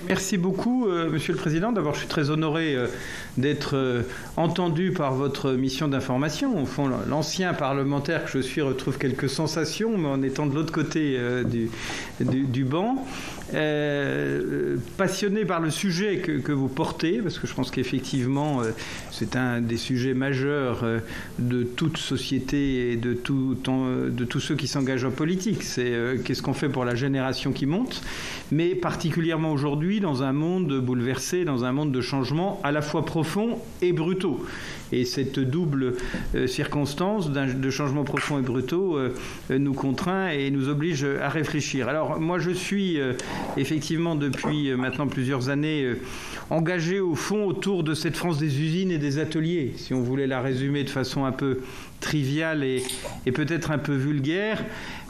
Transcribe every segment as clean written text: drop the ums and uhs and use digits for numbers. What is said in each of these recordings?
Merci beaucoup, Monsieur le Président. D'abord, je suis très honoré d'être entendu par votre mission d'information. Au fond, l'ancien parlementaire que je suis retrouve quelques sensations, mais en étant de l'autre côté du banc. Passionné par le sujet que vous portez, parce que je pense qu'effectivement, c'est un des sujets majeurs de toute société et de tous ceux qui s'engagent en politique. C'est qu'est-ce qu'on fait pour la génération qui monte, mais particulièrement aujourd'hui, dans un monde bouleversé, dans un monde de changements à la fois profonds et brutaux. Et cette double circonstance de changements profonds et brutaux nous contraint et nous oblige à réfléchir. Alors moi je suis effectivement depuis maintenant plusieurs années engagé au fond autour de cette France des usines et des ateliers, si on voulait la résumer de façon un peu triviale et peut-être un peu vulgaire.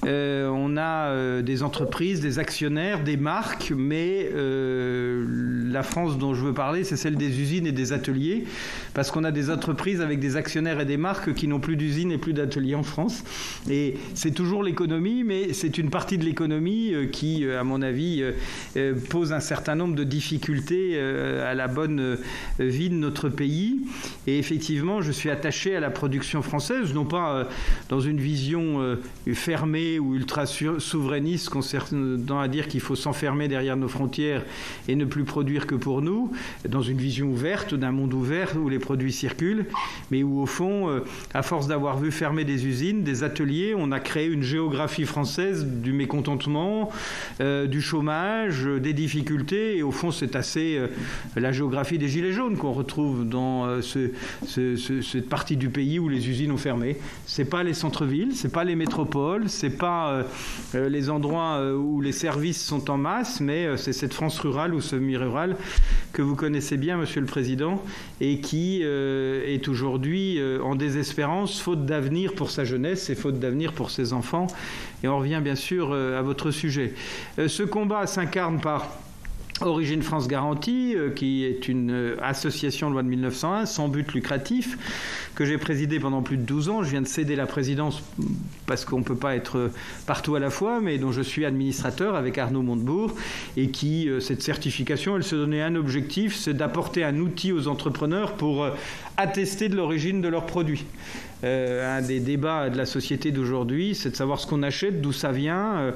On a des entreprises, des actionnaires, des marques, mais la France dont je veux parler, c'est celle des usines et des ateliers, parce qu'on a des entreprises avec des actionnaires et des marques qui n'ont plus d'usines et plus d'ateliers en France. Et c'est toujours l'économie, mais c'est une partie de l'économie qui, à mon avis, pose un certain nombre de difficultés à la bonne vie de notre pays. Et effectivement, je suis attaché à la production française, non pas dans une vision fermée ou ultra-souverainiste concernant à dire qu'il faut s'enfermer derrière nos frontières et ne plus produire que pour nous, dans une vision ouverte, d'un monde ouvert où les produits circulent, mais où au fond, à force d'avoir vu fermer des usines, des ateliers, on a créé une géographie française du mécontentement, du chômage, des difficultés, et au fond c'est assez la géographie des gilets jaunes qu'on retrouve dans cette partie du pays où les usines ont fermé. C'est pas les centres-villes, c'est pas les métropoles, c'est pas les endroits où les services sont en masse, mais c'est cette France rurale ou semi-rurale que vous connaissez bien, Monsieur le Président, et qui est aujourd'hui en désespérance, faute d'avenir pour sa jeunesse et faute d'avenir pour ses enfants. Et on revient bien sûr à votre sujet. Ce combat s'incarne par Origine France Garantie, qui est une association loi de 1901, sans but lucratif, que j'ai présidée pendant plus de 12 ans. Je viens de céder la présidence parce qu'on ne peut pas être partout à la fois, mais dont je suis administrateur avec Arnaud Montebourg, et qui, cette certification, elle se donnait un objectif, c'est d'apporter un outil aux entrepreneurs pour attester de l'origine de leurs produits. Un des débats de la société d'aujourd'hui, c'est de savoir ce qu'on achète, d'où ça vient.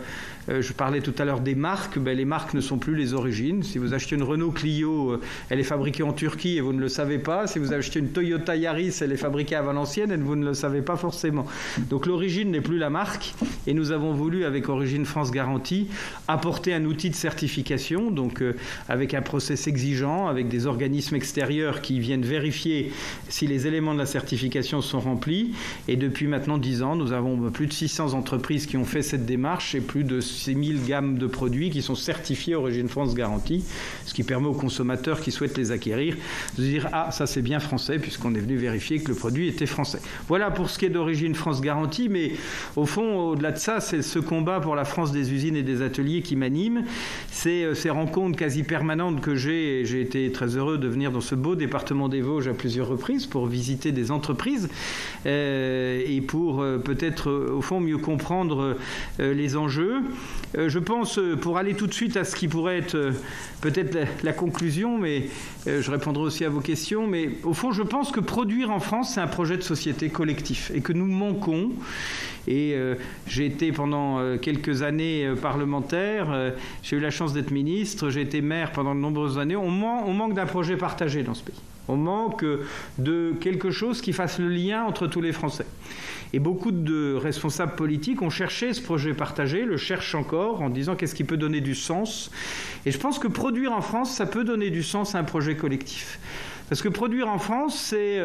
Je parlais tout à l'heure des marques. Les marques ne sont plus les origines. Si vous achetez une Renault Clio, elle est fabriquée en Turquie et vous ne le savez pas. Si vous achetez une Toyota Yaris, elle est fabriquée à Valenciennes et vous ne le savez pas forcément. Donc l'origine n'est plus la marque. Et nous avons voulu, avec Origine France Garantie, apporter un outil de certification, donc avec un process exigeant, avec des organismes extérieurs qui viennent vérifier si les éléments de la certification sont remplis. Et depuis maintenant 10 ans, nous avons plus de 600 entreprises qui ont fait cette démarche et plus de 6000 gammes de produits qui sont certifiés Origine France Garantie, ce qui permet aux consommateurs qui souhaitent les acquérir de se dire « Ah, ça c'est bien français » puisqu'on est venu vérifier que le produit était français. Voilà pour ce qui est d'Origine France Garantie, mais au fond, au-delà de ça, c'est ce combat pour la France des usines et des ateliers qui m'anime. C'est ces rencontres quasi permanentes que j'ai, et j'ai été très heureux de venir dans ce beau département des Vosges à plusieurs reprises pour visiter des entreprises et pour peut-être au fond mieux comprendre les enjeux. Je pense, pour aller tout de suite à ce qui pourrait être peut-être la conclusion, mais je répondrai aussi à vos questions, mais au fond je pense que produire en France c'est un projet de société collectif et que nous manquons. Et j'ai été pendant quelques années parlementaire, j'ai eu la chance d'être ministre, j'ai été maire pendant de nombreuses années. On manque d'un projet partagé dans ce pays. On manque de quelque chose qui fasse le lien entre tous les Français. Et beaucoup de responsables politiques ont cherché ce projet partagé, le cherchent encore, en disant qu'est-ce qui peut donner du sens. Et je pense que produire en France, ça peut donner du sens à un projet collectif. Parce que produire en France, c'est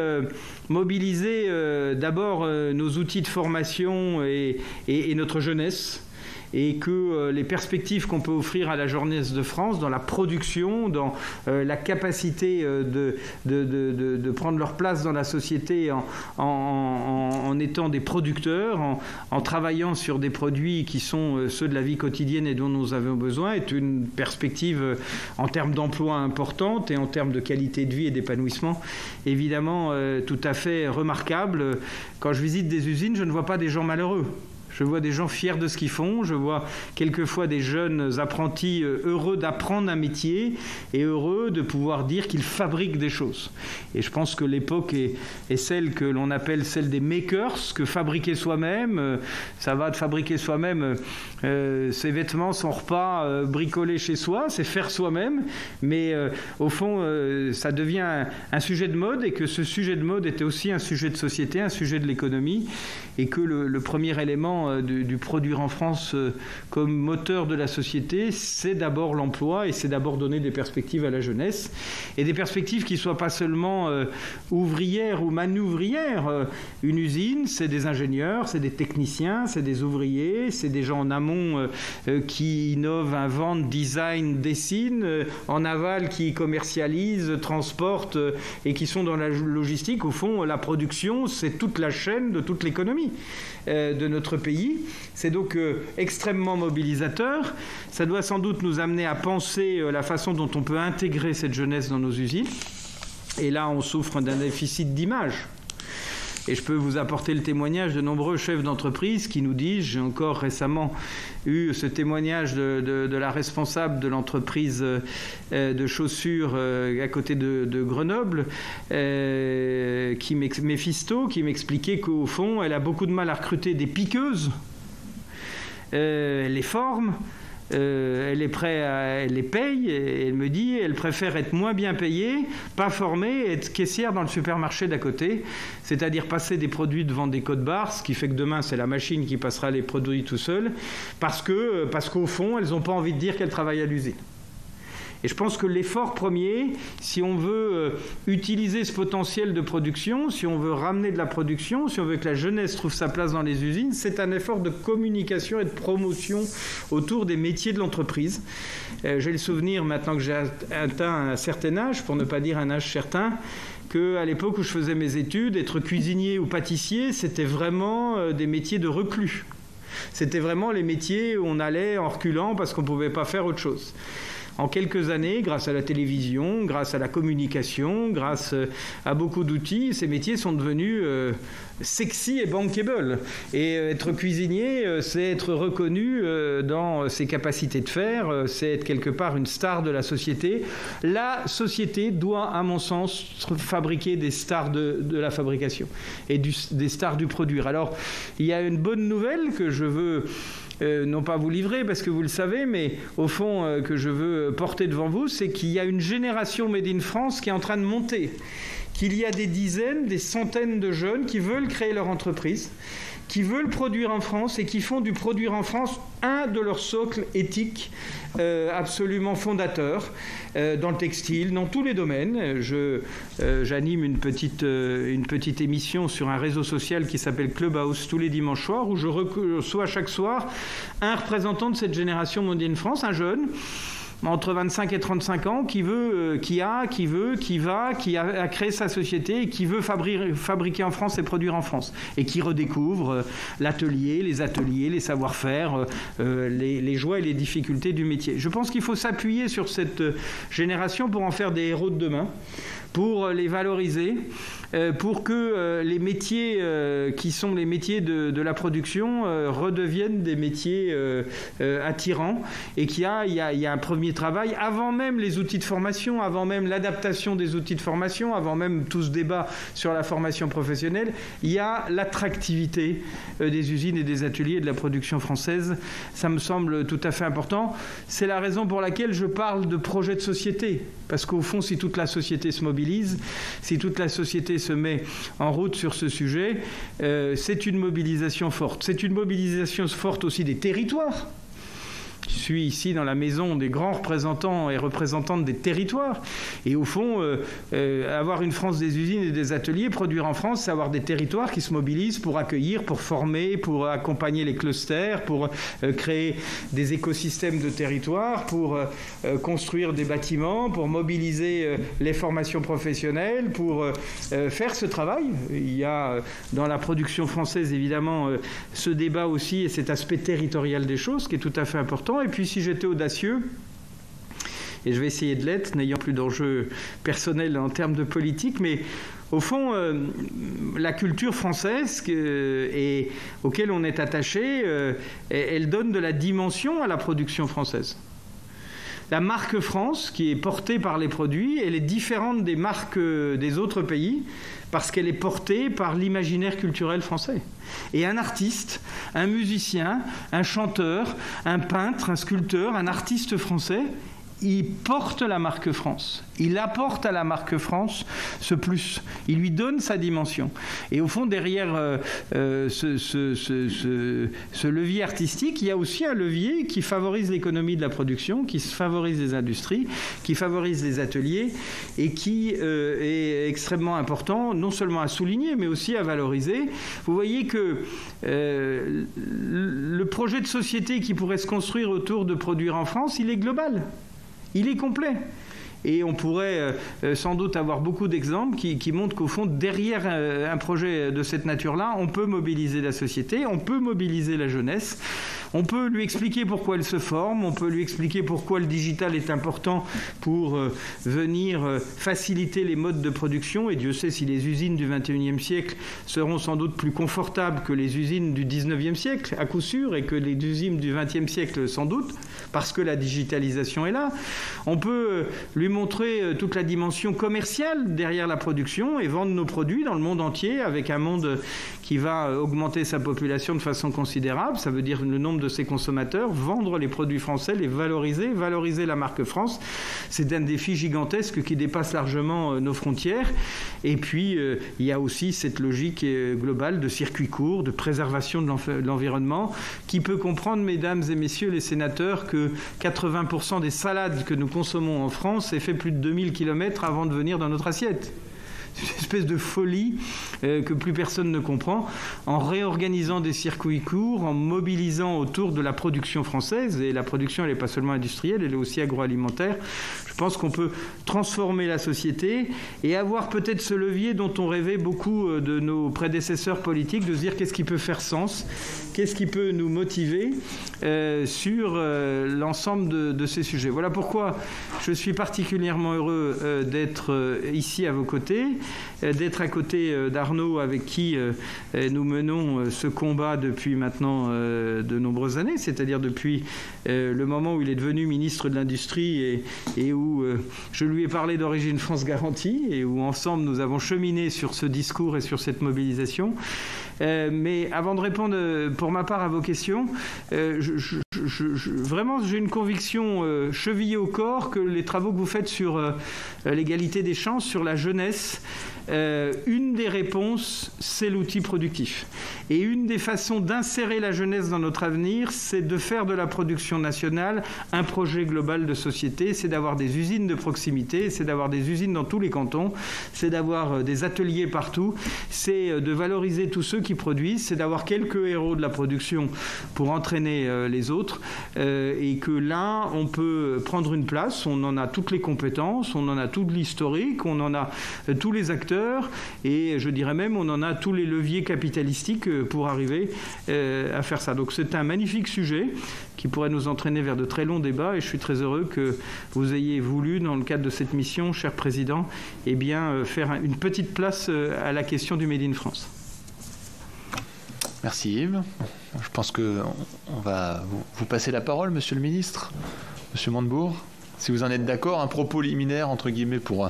mobiliser d'abord nos outils de formation et notre jeunesse. Et que les perspectives qu'on peut offrir à la jeunesse de France dans la production, dans la capacité de prendre leur place dans la société en étant des producteurs, en travaillant sur des produits qui sont ceux de la vie quotidienne et dont nous avons besoin, est une perspective en termes d'emploi importante et en termes de qualité de vie et d'épanouissement évidemment tout à fait remarquable. Quand je visite des usines, je ne vois pas des gens malheureux. Je vois des gens fiers de ce qu'ils font. Je vois quelquefois des jeunes apprentis heureux d'apprendre un métier et heureux de pouvoir dire qu'ils fabriquent des choses. Et je pense que l'époque est celle que l'on appelle celle des makers, que fabriquer soi-même, ça va de fabriquer soi-même ses vêtements, son repas, bricoler chez soi, c'est faire soi-même. Mais au fond, ça devient un sujet de mode, et que ce sujet de mode était aussi un sujet de société, un sujet de l'économie, et que le premier élément du produire en France comme moteur de la société, c'est d'abord l'emploi, et c'est d'abord donner des perspectives à la jeunesse, et des perspectives qui ne soient pas seulement ouvrières ou manouvrières. Une usine, c'est des ingénieurs, c'est des techniciens, c'est des ouvriers, c'est des gens en amont qui innovent, inventent, designent, dessinent, en aval qui commercialisent, transportent et qui sont dans la logistique. Au fond, la production, c'est toute la chaîne de toute l'économie de notre pays. C'est donc extrêmement mobilisateur. Ça doit sans doute nous amener à penser la façon dont on peut intégrer cette jeunesse dans nos usines. Et là, on souffre d'un déficit d'image. Et je peux vous apporter le témoignage de nombreux chefs d'entreprise qui nous disent, j'ai encore récemment eu ce témoignage de la responsable de l'entreprise de chaussures à côté de Grenoble, Mephisto, qui m'expliquait qu'au fond, elle a beaucoup de mal à recruter des piqueuses, elle les forme, elle est prête elle les paye, et elle me dit elle préfère être moins bien payée, pas formée, et être caissière dans le supermarché d'à côté, c'est-à-dire passer des produits devant des codes barres, ce qui fait que demain c'est la machine qui passera les produits tout seul, parce qu'au fond elles n'ont pas envie de dire qu'elles travaillent à l'usine. Et je pense que l'effort premier, si on veut utiliser ce potentiel de production, si on veut ramener de la production, si on veut que la jeunesse trouve sa place dans les usines, c'est un effort de communication et de promotion autour des métiers de l'entreprise. J'ai le souvenir, maintenant que j'ai atteint un certain âge, pour ne pas dire un âge certain, qu'à l'époque où je faisais mes études, être cuisinier ou pâtissier, c'était vraiment des métiers de reclus. C'était vraiment les métiers où on allait en reculant parce qu'on ne pouvait pas faire autre chose. En quelques années, grâce à la télévision, grâce à la communication, grâce à beaucoup d'outils, ces métiers sont devenus sexy et bankable. Et être cuisinier, c'est être reconnu dans ses capacités de faire, c'est être quelque part une star de la société. La société doit, à mon sens, fabriquer des stars de la fabrication et des stars du produire. Alors, il y a une bonne nouvelle que je veux... non pas vous livrer parce que vous le savez, mais au fond que je veux porter devant vous, c'est qu'il y a une génération Made in France qui est en train de monter, qu'il y a des dizaines, des centaines de jeunes qui veulent créer leur entreprise, qui veulent produire en France et qui font du produire en France un de leurs socles éthiques absolument fondateurs dans le textile, dans tous les domaines. J'anime une petite émission sur un réseau social qui s'appelle Clubhouse tous les dimanches soirs, où je reçois chaque soir un représentant de cette génération Made in France, un jeune entre 25 et 35 ans qui a créé sa société et qui veut fabriquer en France et produire en France, et qui redécouvre l'atelier, les ateliers, les savoir-faire, les joies et les difficultés du métier. Je pense qu'il faut s'appuyer sur cette génération pour en faire des héros de demain, pour les valoriser, pour que les métiers qui sont les métiers de la production redeviennent des métiers attirants, et qu'il y a un premier travail avant même les outils de formation, avant même l'adaptation des outils de formation, avant même tout ce débat sur la formation professionnelle. Il y a l'attractivité des usines et des ateliers de la production française. Ça me semble tout à fait important. C'est la raison pour laquelle je parle de projet de société, parce qu'au fond, si toute la société se mobilise, si toute la société se met en route sur ce sujet, c'est une mobilisation forte. C'est une mobilisation forte aussi des territoires. Je suis ici dans la maison des grands représentants et représentantes des territoires. Et au fond, avoir une France des usines et des ateliers, produire en France, c'est avoir des territoires qui se mobilisent pour accueillir, pour former, pour accompagner les clusters, pour créer des écosystèmes de territoires, pour construire des bâtiments, pour mobiliser les formations professionnelles, pour faire ce travail. Il y a dans la production française, évidemment, ce débat aussi et cet aspect territorial des choses qui est tout à fait important. Et puis si j'étais audacieux, et je vais essayer de l'être, n'ayant plus d'enjeux personnels en termes de politique, mais Au fond, la culture française et auquel on est attaché, elle donne de la dimension à la production française. La marque France, qui est portée par les produits, elle est différente des marques des autres pays parce qu'elle est portée par l'imaginaire culturel français. Et un artiste, un musicien, un chanteur, un peintre, un sculpteur, un artiste français, il porte la marque France. Il apporte à la marque France ce plus. Il lui donne sa dimension. Et au fond, derrière ce levier artistique, il y a aussi un levier qui favorise l'économie de la production, qui favorise les industries, qui favorise les ateliers et qui est extrêmement important, non seulement à souligner, mais aussi à valoriser. Vous voyez que le projet de société qui pourrait se construire autour de produire en France, il est global. Il est complet. Et on pourrait sans doute avoir beaucoup d'exemples qui montrent qu'au fond, derrière un projet de cette nature-là, on peut mobiliser la société, on peut mobiliser la jeunesse, on peut lui expliquer pourquoi elle se forme, on peut lui expliquer pourquoi le digital est important pour venir faciliter les modes de production. Et Dieu sait si les usines du XXIe siècle seront sans doute plus confortables que les usines du XIXe siècle, à coup sûr, et que les usines du XXe siècle sans doute, parce que la digitalisation est là. On peut lui montrer toute la dimension commerciale derrière la production et vendre nos produits dans le monde entier avec un monde qui va augmenter sa population de façon considérable. Ça veut dire le nombre de ses consommateurs, vendre les produits français, les valoriser la marque France. C'est un défi gigantesque qui dépasse largement nos frontières. Et puis, il y a aussi cette logique globale de circuit court, de préservation de l'environnement, qui peut comprendre, mesdames et messieurs les sénateurs, que 80% des salades que nous consommons en France est fait plus de 2000 km avant de venir dans notre assiette. C'est une espèce de folie que plus personne ne comprend. En réorganisant des circuits courts, en mobilisant autour de la production française, et la production elle n'est pas seulement industrielle, elle est aussi agroalimentaire, je pense qu'on peut transformer la société et avoir peut-être ce levier dont ont rêvé beaucoup de nos prédécesseurs politiques, de se dire qu'est-ce qui peut faire sens, qu'est-ce qui peut nous motiver sur l'ensemble de ces sujets. Voilà pourquoi je suis particulièrement heureux d'être ici à vos côtés, d'être à côté d'Arnaud avec qui nous menons ce combat depuis maintenant de nombreuses années, c'est-à-dire depuis le moment où il est devenu ministre de l'Industrie et où je lui ai parlé d'Origine France Garantie et où ensemble nous avons cheminé sur ce discours et sur cette mobilisation. Mais avant de répondre pour ma part à vos questions, vraiment j'ai une conviction chevillée au corps que les travaux que vous faites sur l'égalité des chances, sur la jeunesse, une des réponses, c'est l'outil productif. Et une des façons d'insérer la jeunesse dans notre avenir, c'est de faire de la production nationale un projet global de société, c'est d'avoir des usines de proximité, c'est d'avoir des usines dans tous les cantons, c'est d'avoir des ateliers partout, c'est de valoriser tous ceux qui produisent, c'est d'avoir quelques héros de la production pour entraîner les autres, et que là, on peut prendre une place, on en a toutes les compétences, on en a tout l'historique, on en a tous les acteurs, et je dirais même, on en a tous les leviers capitalistiques pour arriver à faire ça. Donc c'est un magnifique sujet qui pourrait nous entraîner vers de très longs débats, et je suis très heureux que vous ayez voulu, dans le cadre de cette mission, cher Président, eh bien, faire une petite place à la question du Made in France. Merci Yves. Je pense qu'on va vous passer la parole, Monsieur le Ministre, Monsieur Montebourg. Si vous en êtes d'accord, un propos liminaire, entre guillemets, pour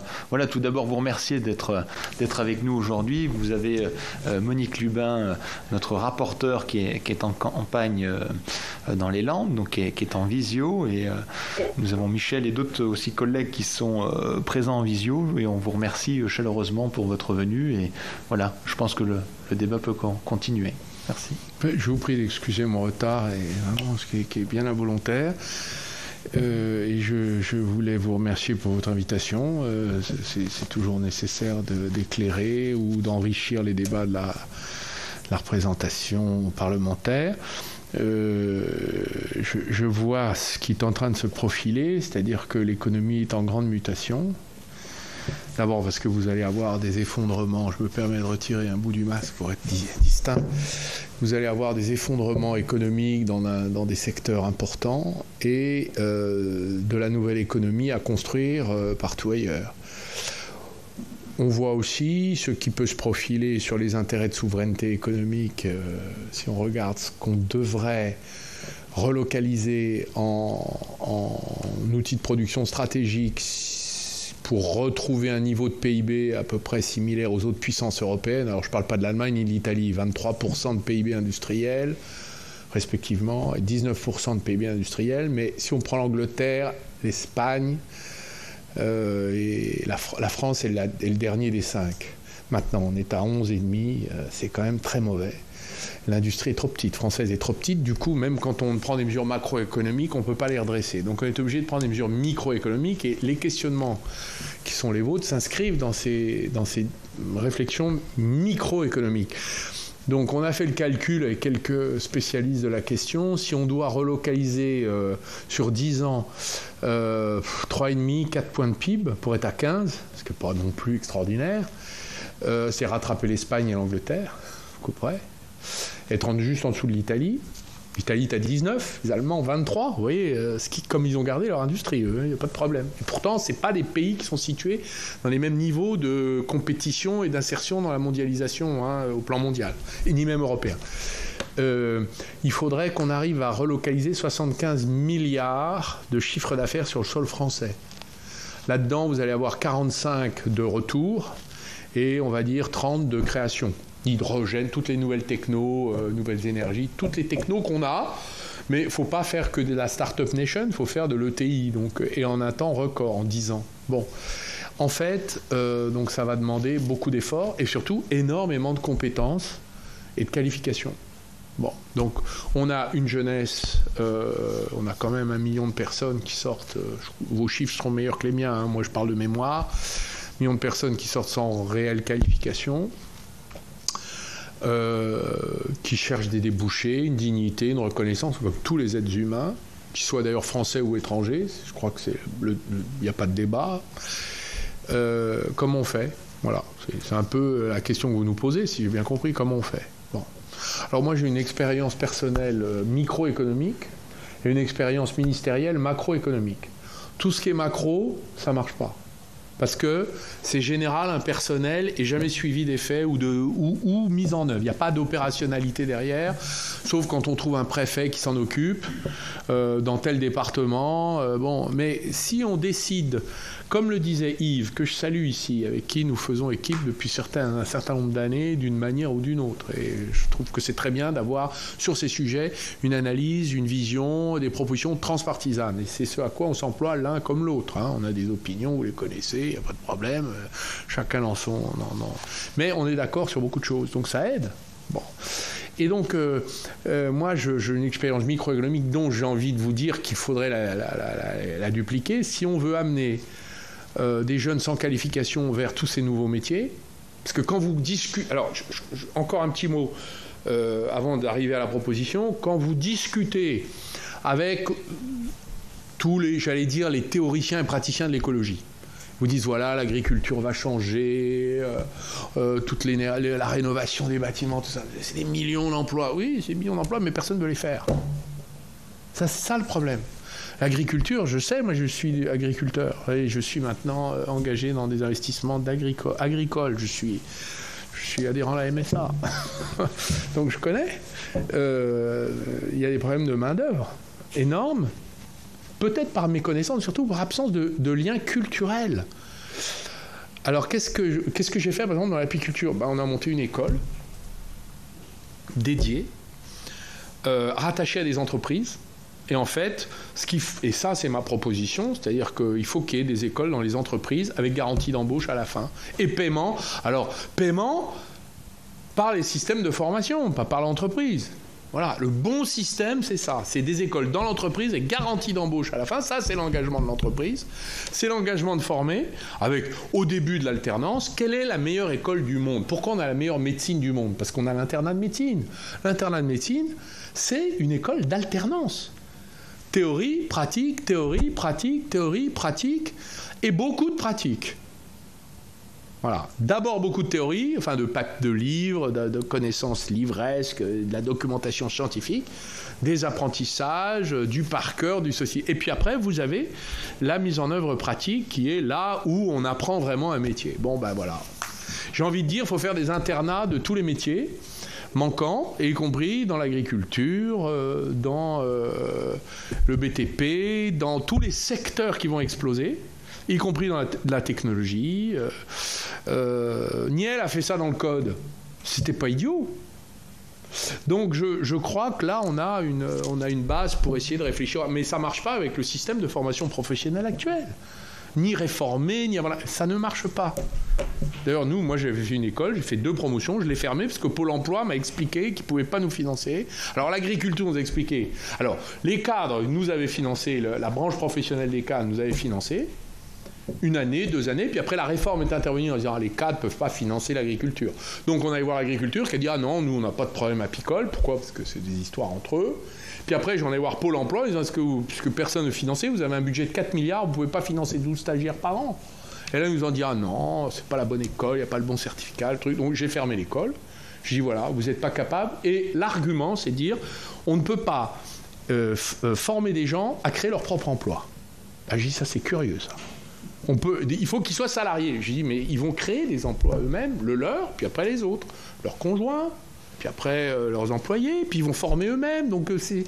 tout d'abord vous remercier d'être avec nous aujourd'hui. Vous avez Monique Lubin, notre rapporteure, qui est en campagne dans les Landes, donc qui est en visio, et nous avons Michel et d'autres aussi collègues qui sont présents en visio, et on vous remercie chaleureusement pour votre venue, et voilà, je pense que le débat peut continuer. Merci. Je vous prie d'excuser mon retard, et vraiment ce qui est bien involontaire. Et je voulais vous remercier pour votre invitation. C'est toujours nécessaire d'éclairer ou d'enrichir les débats de la représentation parlementaire. Je vois ce qui est en train de se profiler, c'est-à-dire que l'économie est en grande mutation. D'abord parce que vous allez avoir des effondrements, je me permets de retirer un bout du masque pour être distinct, vous allez avoir des effondrements économiques dans des secteurs importants et de la nouvelle économie à construire partout ailleurs. On voit aussi ce qui peut se profiler sur les intérêts de souveraineté économique, si on regarde ce qu'on devrait relocaliser en outil de production stratégique pour retrouver un niveau de PIB à peu près similaire aux autres puissances européennes. Alors je ne parle pas de l'Allemagne ni de l'Italie, 23% de PIB industriel respectivement, et 19% de PIB industriel, mais si on prend l'Angleterre, l'Espagne, et la France est le dernier des 5. Maintenant, on est à 11,5, c'est quand même très mauvais. L'industrie est trop petite, française est trop petite, du coup, même quand on prend des mesures macroéconomiques, on ne peut pas les redresser. Donc on est obligé de prendre des mesures microéconomiques, et les questionnements qui sont les vôtres s'inscrivent dans ces réflexions microéconomiques. Donc on a fait le calcul avec quelques spécialistes de la question. Si on doit relocaliser sur 10 ans 3,5, 4 points de PIB pour être à 15, ce qui n'est pas non plus extraordinaire, c'est rattraper l'Espagne et l'Angleterre, à peu près, être juste en dessous de l'Italie. L'Italie est à 19, les Allemands 23. Vous voyez, comme ils ont gardé leur industrie, il n'y a pas de problème. Et pourtant, ce n'est pas des pays qui sont situés dans les mêmes niveaux de compétition et d'insertion dans la mondialisation au plan mondial, et ni même européen. Il faudrait qu'on arrive à relocaliser 75 milliards de chiffre d'affaires sur le sol français. Là-dedans, vous allez avoir 45 de retour et on va dire 30 de création. Hydrogène, toutes les nouvelles technos, nouvelles énergies, toutes les technos qu'on a, mais il ne faut pas faire que de la Startup Nation, il faut faire de l'ETI, et en un temps record, en 10 ans. Bon, en fait, donc ça va demander beaucoup d'efforts, et surtout énormément de compétences et de qualifications. Bon, donc on a une jeunesse, on a quand même 1 million de personnes qui sortent, vos chiffres seront meilleurs que les miens, moi je parle de mémoire, 1 million de personnes qui sortent sans réelle qualification, qui cherchent des débouchés, une dignité, une reconnaissance, comme tous les êtres humains, qu'ils soient d'ailleurs français ou étrangers, je crois que il n'y a pas de débat. Comment on fait? Voilà, c'est un peu la question que vous nous posez, si j'ai bien compris, comment on fait? Bon. Alors moi j'ai une expérience personnelle microéconomique et une expérience ministérielle macroéconomique. Tout ce qui est macro, ça ne marche pas. Parce que c'est général, impersonnel et jamais suivi d'effet ou mise en œuvre. Il n'y a pas d'opérationnalité derrière, sauf quand on trouve un préfet qui s'en occupe dans tel département. Bon, mais si on décide, comme le disait Yves, que je salue ici, avec qui nous faisons équipe depuis un certain nombre d'années, d'une manière ou d'une autre. Et je trouve que c'est très bien d'avoir sur ces sujets une analyse, une vision, des propositions transpartisanes. Et c'est ce à quoi on s'emploie l'un comme l'autre. On a des opinions, vous les connaissez, il n'y a pas de problème, chacun dans son... Non. Mais on est d'accord sur beaucoup de choses, donc ça aide. Bon. Et donc, moi, j'ai une expérience microéconomique dont j'ai envie de vous dire qu'il faudrait la dupliquer. Si on veut amener des jeunes sans qualification vers tous ces nouveaux métiers, parce que quand vous discutez... Alors, encore un petit mot avant d'arriver à la proposition. Quand vous discutez avec tous les, j'allais dire, les théoriciens et praticiens de l'écologie, vous disent voilà, l'agriculture va changer, la rénovation des bâtiments, tout ça, c'est des millions d'emplois. Oui, c'est des millions d'emplois, mais personne ne veut les faire. Ça, c'est ça le problème. L'agriculture, je sais, moi je suis agriculteur et je suis maintenant engagé dans des investissements agricoles. Je suis adhérent à la MSA, donc je connais. Il y a des problèmes de main-d'œuvre énormes. Peut-être par méconnaissance, surtout par absence de lien culturel. Alors, qu'est-ce que j'ai fait, par exemple, dans l'apiculture? On a monté une école dédiée, rattachée à des entreprises. Et en fait, et ça, c'est ma proposition, c'est-à-dire qu'il faut qu'il y ait des écoles dans les entreprises avec garantie d'embauche à la fin. Et paiement. Alors, paiement par les systèmes de formation, pas par l'entreprise. Voilà, le bon système, c'est ça. C'est des écoles dans l'entreprise et garantie d'embauche à la fin. Ça, c'est l'engagement de l'entreprise. C'est l'engagement de former avec, au début de l'alternance, quelle est la meilleure école du monde? Pourquoi on a la meilleure médecine du monde? Parce qu'on a l'internat de médecine. L'internat de médecine, c'est une école d'alternance. Théorie, pratique, théorie, pratique, théorie, pratique, et beaucoup de pratique. Voilà. D'abord beaucoup de théorie, enfin de livres, de connaissances livresques, de la documentation scientifique, des apprentissages, du par cœur, du ceci. Et puis après, vous avez la mise en œuvre pratique qui est là où on apprend vraiment un métier. Bon, ben voilà. J'ai envie de dire, il faut faire des internats de tous les métiers manquants, y compris dans l'agriculture, dans le BTP, dans tous les secteurs qui vont exploser, y compris dans la technologie. Niel a fait ça dans le code. C'était pas idiot. Donc je crois que là, on a une base pour essayer de réfléchir. Mais ça ne marche pas avec le système de formation professionnelle actuel. Ni réformé, ni... Voilà, ça ne marche pas. D'ailleurs, moi, j'avais fait une école, j'ai fait 2 promotions, je l'ai fermée parce que Pôle emploi m'a expliqué qu'il ne pouvait pas nous financer. Alors, l'agriculture nous a expliqué. Alors, les cadres nous avaient financé, la branche professionnelle des cadres nous avait financé. 1 année, 2 années, puis après la réforme est intervenue en disant les cadres ne peuvent pas financer l'agriculture. Donc on allait voir l'agriculture qui a dit ah non, nous on n'a pas de problème apicole. Pourquoi ? Parce que c'est des histoires entre eux. Puis après j'en ai voir Pôle emploi en disant puisque personne ne finançait, vous avez un budget de 4 milliards, vous ne pouvez pas financer 12 stagiaires par an. Et là ils nous ont dit ah non, c'est pas la bonne école, il n'y a pas le bon certificat, le truc. Donc j'ai fermé l'école. Je dis voilà, vous n'êtes pas capable. Et l'argument c'est de dire on ne peut pas former des gens à créer leur propre emploi. Ben, je dis ça c'est curieux ça. Il faut qu'ils soient salariés. J'ai dit, mais ils vont créer des emplois eux-mêmes, le leur, puis après les autres, leurs conjoints, puis après leurs employés, puis ils vont former eux-mêmes. Donc je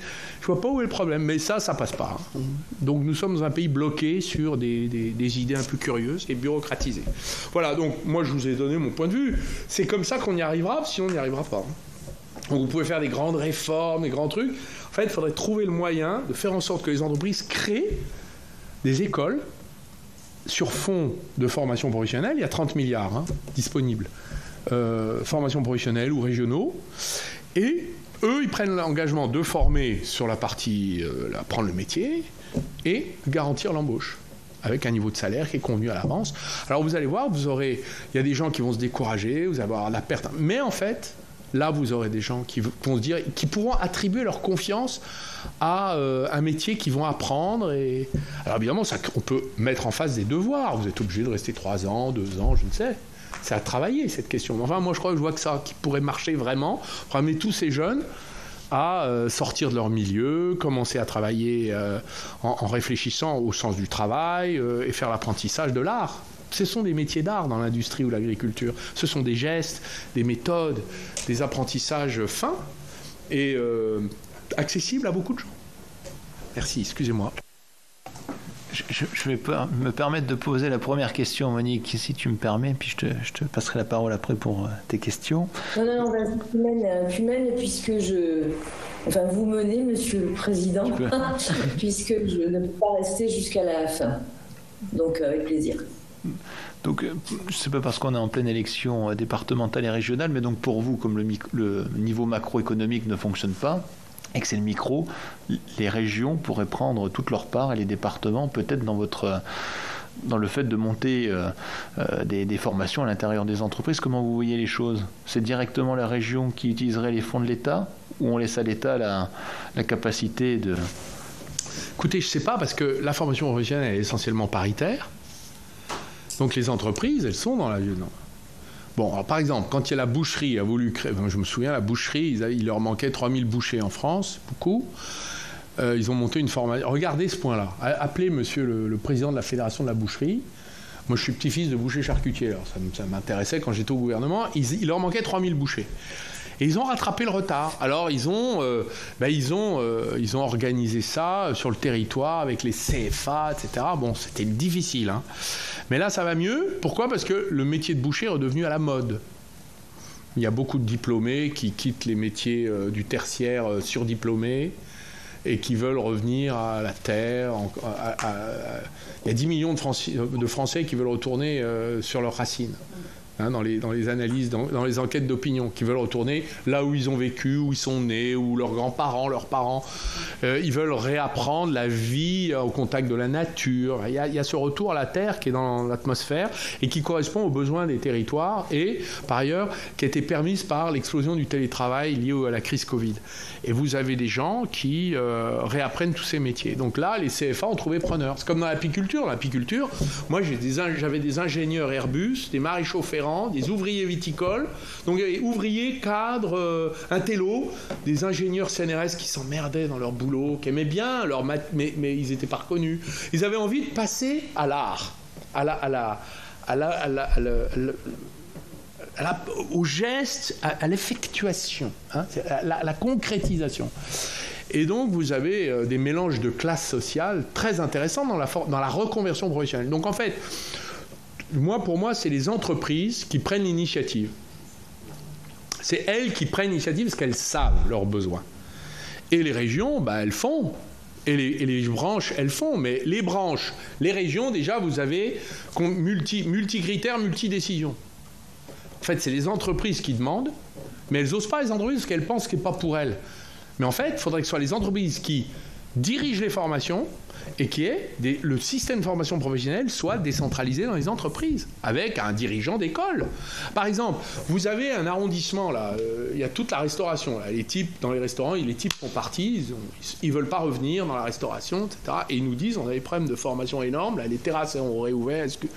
vois pas où est le problème. Mais ça passe pas. Hein. Donc nous sommes dans un pays bloqué sur des idées un peu curieuses et bureaucratisées. Voilà, donc moi je vous ai donné mon point de vue. C'est comme ça qu'on y arrivera, sinon on n'y arrivera pas. Donc vous pouvez faire des grandes réformes, des grands trucs. En fait, il faudrait trouver le moyen de faire en sorte que les entreprises créent des écoles sur fond de formation professionnelle. Il y a 30 milliards disponibles, formation professionnelle ou régionaux, et eux, ils prennent l'engagement de former sur la partie, apprendre le métier, et garantir l'embauche, avec un niveau de salaire qui est convenu à l'avance. Alors vous allez voir, il y a des gens qui vont se décourager, vous allez avoir la perte, mais en fait, là, vous aurez des gens qui vont se dire, qui pourront attribuer leur confiance à un métier qu'ils vont apprendre. Et... Alors évidemment, on peut mettre en face des devoirs. Vous êtes obligé de rester 3 ans, 2 ans, je ne sais. C'est à travailler, cette question. Enfin, moi, je crois que je vois que ça qui pourrait marcher vraiment, pour amener tous ces jeunes à sortir de leur milieu, commencer à travailler en réfléchissant au sens du travail et faire l'apprentissage de l'art. Ce sont des métiers d'art dans l'industrie ou l'agriculture. Ce sont des gestes, des méthodes, des apprentissages fins et accessibles à beaucoup de gens. Merci, excusez-moi. Je vais me permettre de poser la première question, Monique, si tu me permets, puis je te passerai la parole après pour tes questions. Non, vas-y, tu mènes, puisque vous menez, Monsieur le Président, puisque je ne peux pas rester jusqu'à la fin. Donc, avec plaisir. Donc, c'est pas parce qu'on est en pleine élection départementale et régionale, mais donc pour vous, comme le niveau macroéconomique ne fonctionne pas, et que c'est le micro, les régions pourraient prendre toute leur part, et les départements peut-être dans le fait de monter des formations à l'intérieur des entreprises. Comment vous voyez les choses ? C'est directement la région qui utiliserait les fonds de l'État, ou on laisse à l'État la capacité de... Écoutez, je ne sais pas, parce que la formation professionnelle est essentiellement paritaire. Donc les entreprises, elles sont dans la... Bon, alors, par exemple, quand il y a la boucherie a voulu créer... Je me souviens, la boucherie, il leur manquait 3000 bouchers en France, beaucoup. Ils ont monté une formation... Regardez ce point-là. Appelez monsieur le président de la Fédération de la boucherie. Moi, je suis petit-fils de boucher charcutier. Alors, ça m'intéressait quand j'étais au gouvernement. Il leur manquait 3000 bouchers. Et ils ont rattrapé le retard. Alors, ils ont organisé ça sur le territoire avec les CFA, etc. Bon, c'était difficile. Hein. Mais là, ça va mieux. Pourquoi ? Parce que le métier de boucher est redevenu à la mode. Il y a beaucoup de diplômés qui quittent les métiers du tertiaire surdiplômés et qui veulent revenir à la terre. Il y a 10 millions de Français qui veulent retourner sur leurs racines. hein, dans les analyses, dans les enquêtes d'opinion, qui veulent retourner là où ils ont vécu, où ils sont nés, où leurs grands-parents, leurs parents. Ils veulent réapprendre la vie au contact de la nature. Il y a ce retour à la terre qui est dans l'atmosphère et qui correspond aux besoins des territoires et, par ailleurs, qui a été permise par l'explosion du télétravail lié à la crise Covid. Et vous avez des gens qui réapprennent tous ces métiers. Donc là, les CFA ont trouvé preneurs. C'est comme dans l'apiculture. L'apiculture, moi, j'avais des ingénieurs Airbus, des maréchaux ferrants, des ouvriers viticoles, donc ouvriers, cadres, intellos, des ingénieurs CNRS qui s'emmerdaient dans leur boulot, qui aimaient bien leur mais ils n'étaient pas reconnus. Ils avaient envie de passer à l'art, au geste, à l'effectuation, hein, à la concrétisation. Et donc, vous avez des mélanges de classes sociales très intéressants dans la reconversion professionnelle. Donc, en fait, pour moi, c'est les entreprises qui prennent l'initiative. C'est elles qui prennent l'initiative parce qu'elles savent leurs besoins. Et les régions, elles font. Et les branches, elles font. Mais les branches, les régions, déjà, vous avez multi-critères, multi-décisions. En fait, c'est les entreprises qui demandent, mais elles n'osent pas les entreprises parce qu'elles pensent que ce n'est pas pour elles. Mais en fait, il faudrait que ce soit les entreprises qui dirigent les formations et le système de formation professionnelle soit décentralisé dans les entreprises, avec un dirigeant d'école. Par exemple, vous avez un arrondissement, là, il y a toute la restauration. Là. Les types, dans les restaurants, les types sont partis, ils ne veulent pas revenir dans la restauration, etc. Et ils nous disent, on a des problèmes de formation énormes, là, les terrasses ont réouvert, est-ce que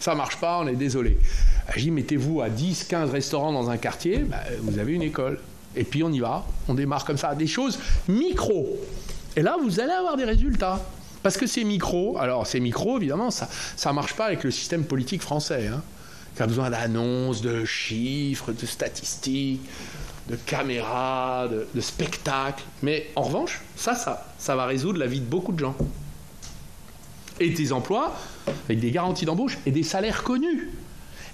ça ne marche pas, on est désolé. Je dis, mettez-vous à 10, 15 restaurants dans un quartier, vous avez une école. Et puis on y va, on démarre comme ça, des choses micro. Et là, vous allez avoir des résultats. Parce que ces micros, évidemment, ça ne marche pas avec le système politique français, hein, qui a besoin d'annonces, de chiffres, de statistiques, de caméras, de spectacles. Mais en revanche, ça va résoudre la vie de beaucoup de gens. Et des emplois avec des garanties d'embauche et des salaires connus.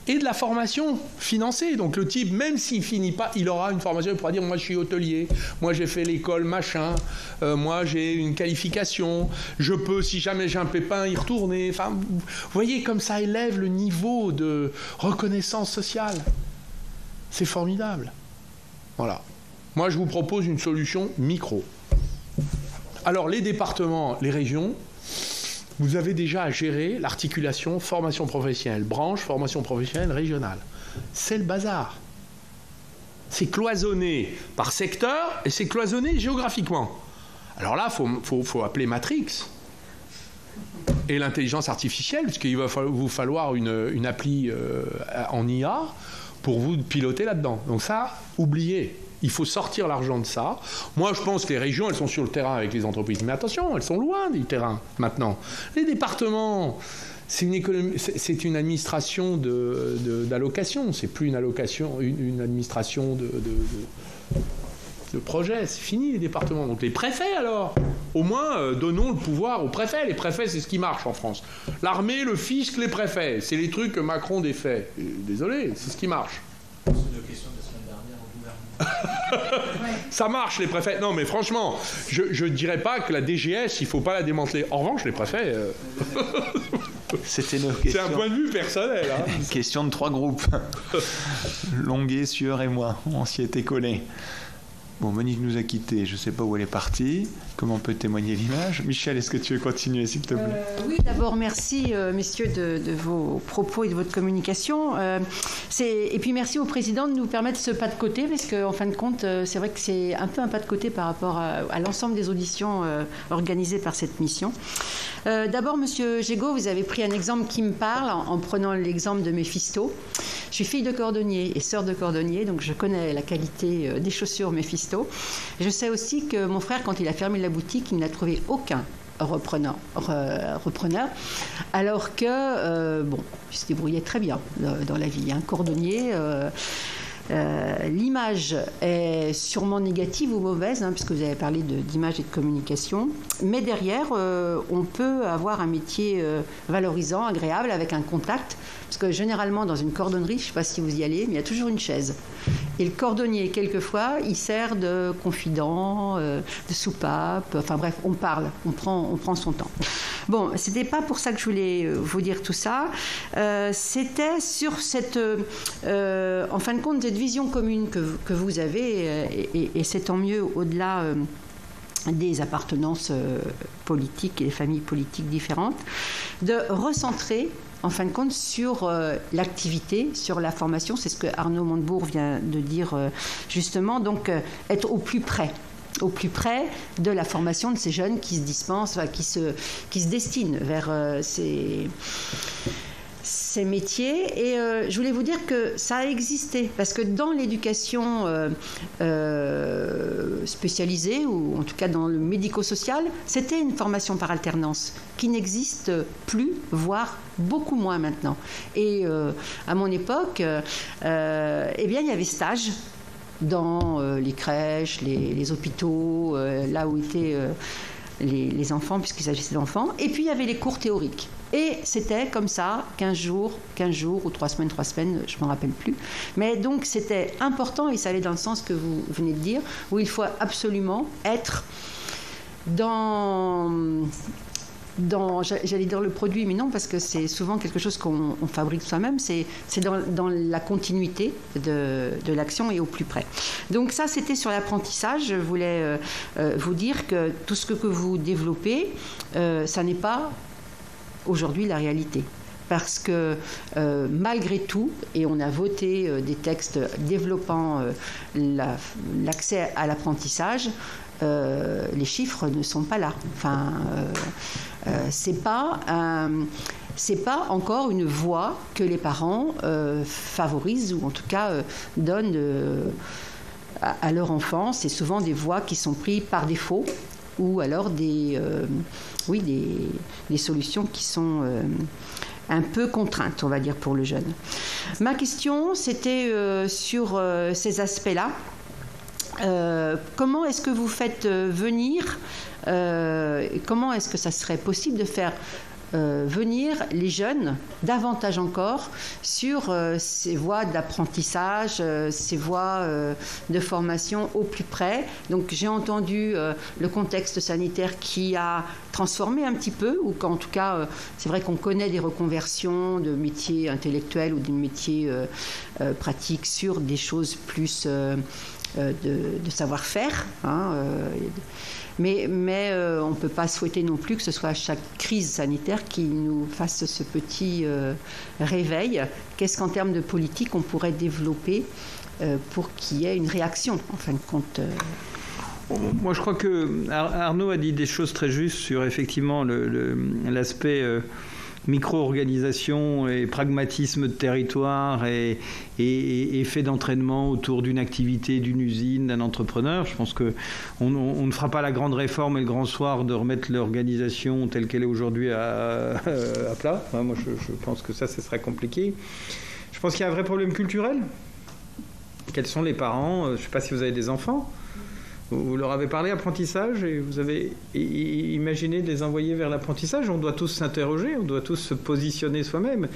Et de la formation financée. Donc le type, même s'il finit pas, il aura une formation, il pourra dire, moi je suis hôtelier, moi j'ai fait l'école machin, moi j'ai une qualification, je peux, si jamais j'ai un pépin, y retourner. Enfin, vous voyez comme ça élève le niveau de reconnaissance sociale. C'est formidable. Voilà. Moi je vous propose une solution micro. Alors les départements, les régions, vous avez déjà à gérer l'articulation formation professionnelle, branche, formation professionnelle régionale. C'est le bazar. C'est cloisonné par secteur et c'est cloisonné géographiquement. Alors là, faut appeler Matrix et l'intelligence artificielle, puisqu'il va vous falloir une appli en IA pour vous piloter là-dedans. Donc ça, oubliez. Il faut sortir l'argent de ça. Moi, je pense que les régions, elles sont sur le terrain avec les entreprises. Mais attention, elles sont loin du terrain maintenant. Les départements, c'est une administration d'allocation. C'est plus une allocation, une administration de projet. C'est fini, les départements. Donc les préfets, alors, au moins, donnons le pouvoir aux préfets. Les préfets, c'est ce qui marche en France. L'armée, le fisc, les préfets. C'est les trucs que Macron défait. Désolé, c'est ce qui marche. C'est une question de la semaine dernière au gouvernement. Ça marche, les préfets. Non, mais franchement, je ne dirais pas que la DGS, il ne faut pas la démanteler. En revanche, les préfets... C'était nos questions. C'est un point de vue personnel. Hein. Question de 3 groupes. Longuet, Sueur et moi. On s'y était collés. Bon, Monique nous a quittés. Je ne sais pas où elle est partie. Comment peut témoigner l'image? Michel, est-ce que tu veux continuer, s'il te plaît? Oui, d'abord, merci, messieurs, de vos propos et de votre communication. Et puis, merci au président de nous permettre ce pas de côté, parce qu'en fin de compte, c'est vrai que c'est un peu un pas de côté par rapport à l'ensemble des auditions organisées par cette mission. D'abord, monsieur Gégaud, vous avez pris un exemple qui me parle en prenant l'exemple de Méphisto. Je suis fille de cordonnier et sœur de cordonnier, donc je connais la qualité des chaussures Méphisto. Je sais aussi que mon frère, quand il a fermé la boutique, il n'a trouvé aucun repreneur, alors que, il se débrouillait très bien dans la vie. Un cordonnier... l'image est sûrement négative ou mauvaise, puisque vous avez parlé d'image et de communication, mais derrière, on peut avoir un métier valorisant, agréable, avec un contact, parce que généralement, dans une cordonnerie, je ne sais pas si vous y allez, mais il y a toujours une chaise. Et le cordonnier, quelquefois, il sert de confident, de soupape, enfin bref, on parle, on prend son temps. Bon, c'était pas pour ça que je voulais vous dire tout ça. C'était sur cette, en fin de compte, cette vision commune que vous avez, et c'est tant mieux au-delà des appartenances politiques et des familles politiques différentes, de recentrer en fin de compte sur l'activité, sur la formation. C'est ce que Arnaud Montebourg vient de dire justement, donc être au plus près de la formation de ces jeunes qui se dispensent, qui se destinent vers ces métiers. Et je voulais vous dire que ça a existé, parce que dans l'éducation spécialisée, ou en tout cas dans le médico-social, c'était une formation par alternance qui n'existe plus, voire beaucoup moins maintenant. Et à mon époque, eh bien, il y avait stage dans les crèches, les hôpitaux, là où étaient les enfants, puisqu'il s'agissait d'enfants. Et puis, il y avait les cours théoriques. Et c'était comme ça, 15 jours ou 3 semaines, je ne m'en rappelle plus. Mais donc, c'était important, et ça allait dans le sens que vous venez de dire, où il faut absolument être dans j'allais dire le produit, mais non, parce que c'est souvent quelque chose qu'on fabrique soi-même, c'est dans la continuité de l'action et au plus près. Donc ça, c'était sur l'apprentissage. Je voulais vous dire que tout ce que vous développez, ça n'est pas aujourd'hui la réalité. Parce que malgré tout, et on a voté des textes développant l'accès à l'apprentissage, les chiffres ne sont pas là. Enfin, c'est pas encore une voie que les parents favorisent, ou en tout cas donnent à leur enfant. C'est souvent des voies qui sont prises par défaut, ou alors des solutions qui sont un peu contraintes, on va dire, pour le jeune. Ma question, c'était sur ces aspects-là. Comment est-ce que vous faites venir, comment est-ce que ça serait possible de faire venir les jeunes davantage encore sur ces voies d'apprentissage, ces voies de formation au plus près. Donc j'ai entendu le contexte sanitaire qui a transformé un petit peu, ou qu'en tout cas c'est vrai qu'on connaît des reconversions de métiers intellectuels ou de métiers pratiques sur des choses plus de savoir-faire, hein, mais on ne peut pas souhaiter non plus que ce soit à chaque crise sanitaire qui nous fasse ce petit réveil. Qu'est-ce qu'en termes de politique on pourrait développer pour qu'il y ait une réaction, en fin de compte Moi, je crois que Arnaud a dit des choses très justes sur effectivement l'aspect micro-organisation et pragmatisme de territoire et effet d'entraînement autour d'une activité, d'une usine, d'un entrepreneur. Je pense qu'on ne fera pas la grande réforme et le grand soir de remettre l'organisation telle qu'elle est aujourd'hui à plat. Enfin, moi, je pense que ça sera compliqué. Je pense qu'il y a un vrai problème culturel. Quels sont les parents ? Je ne sais pas si vous avez des enfants. Vous leur avez parlé apprentissage et vous avez imaginé de les envoyer vers l'apprentissage. On doit tous s'interroger, on doit tous se positionner soi-même.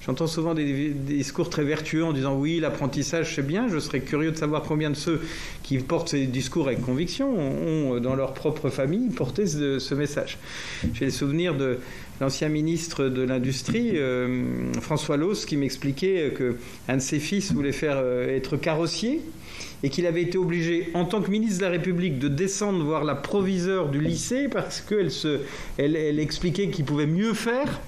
J'entends souvent des discours très vertueux en disant oui, l'apprentissage c'est bien. Je serais curieux de savoir combien de ceux qui portent ces discours avec conviction ont dans leur propre famille porté ce message. J'ai le souvenir de l'ancien ministre de l'Industrie, François Loos, qui m'expliquait qu'un de ses fils voulait faire être carrossier, et qu'il avait été obligé, en tant que ministre de la République, de descendre voir la proviseure du lycée parce qu'elle expliquait qu'il pouvait mieux faire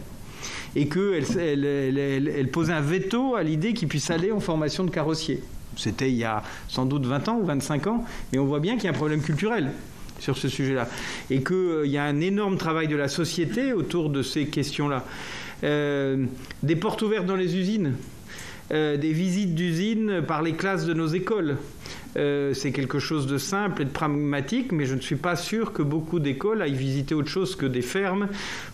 et qu'elle posait un veto à l'idée qu'il puisse aller en formation de carrossier. C'était il y a sans doute 20 ans ou 25 ans, mais on voit bien qu'il y a un problème culturel sur ce sujet-là et qu'il y a un énorme travail de la société autour de ces questions-là. Des portes ouvertes dans les usines. Des visites d'usines par les classes de nos écoles. C'est quelque chose de simple et de pragmatique, mais je ne suis pas sûr que beaucoup d'écoles aillent visiter autre chose que des fermes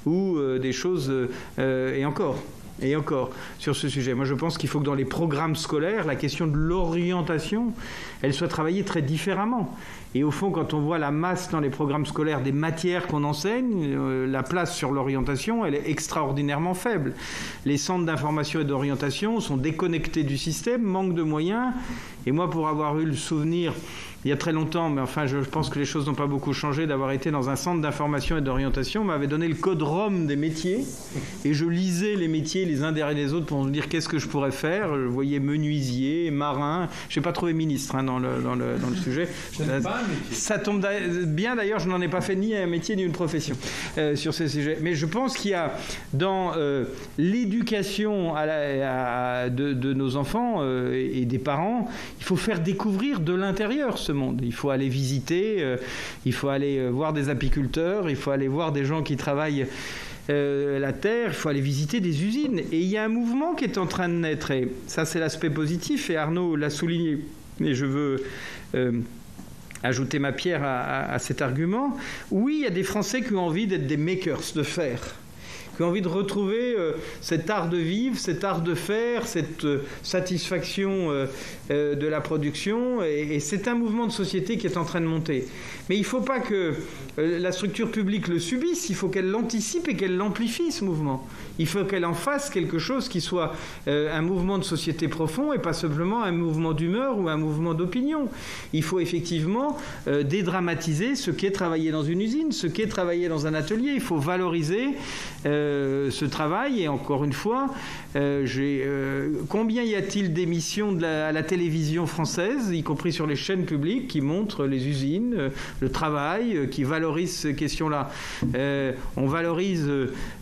ou des choses... et encore. Et encore, sur ce sujet, moi je pense qu'il faut que dans les programmes scolaires, la question de l'orientation, elle soit travaillée très différemment. Et au fond, quand on voit la masse dans les programmes scolaires des matières qu'on enseigne, la place sur l'orientation, elle est extraordinairement faible. Les centres d'information et d'orientation sont déconnectés du système, manquent de moyens. Et moi, pour avoir eu le souvenir, il y a très longtemps, mais enfin je pense que les choses n'ont pas beaucoup changé, d'avoir été dans un centre d'information et d'orientation, on m'avait donné le code ROM des métiers, et je lisais les métiers les uns derrière les autres pour me dire qu'est-ce que je pourrais faire. Je voyais menuisier, marin, je n'ai pas trouvé ministre dans le sujet. Ça tombe bien d'ailleurs, je n'en ai pas fait ni un métier ni une profession sur ces sujets. Mais je pense qu'il y a dans l'éducation de nos enfants et des parents, il faut faire découvrir de l'intérieur ce monde. Il faut aller visiter, il faut aller voir des apiculteurs, il faut aller voir des gens qui travaillent la terre, il faut aller visiter des usines. Et il y a un mouvement qui est en train de naître, et ça c'est l'aspect positif, et Arnaud l'a souligné, et je veux ajouter ma pierre à cet argument. Oui, il y a des Français qui ont envie d'être des makers de fer, qui ont envie de retrouver cet art de vivre, cet art de faire, cette satisfaction de la production. Et c'est un mouvement de société qui est en train de monter. Mais il ne faut pas que la structure publique le subisse, il faut qu'elle l'anticipe et qu'elle l'amplifie, ce mouvement. Il faut qu'elle en fasse quelque chose qui soit un mouvement de société profond et pas simplement un mouvement d'humeur ou un mouvement d'opinion. Il faut effectivement dédramatiser ce qu'est travailler dans une usine, ce qu'est travailler dans un atelier. Il faut valoriser ce travail. Et encore une fois, combien y a-t-il d'émissions à la télévision française, y compris sur les chaînes publiques, qui montrent les usines, le travail, qui valorisent ces questions-là. On valorise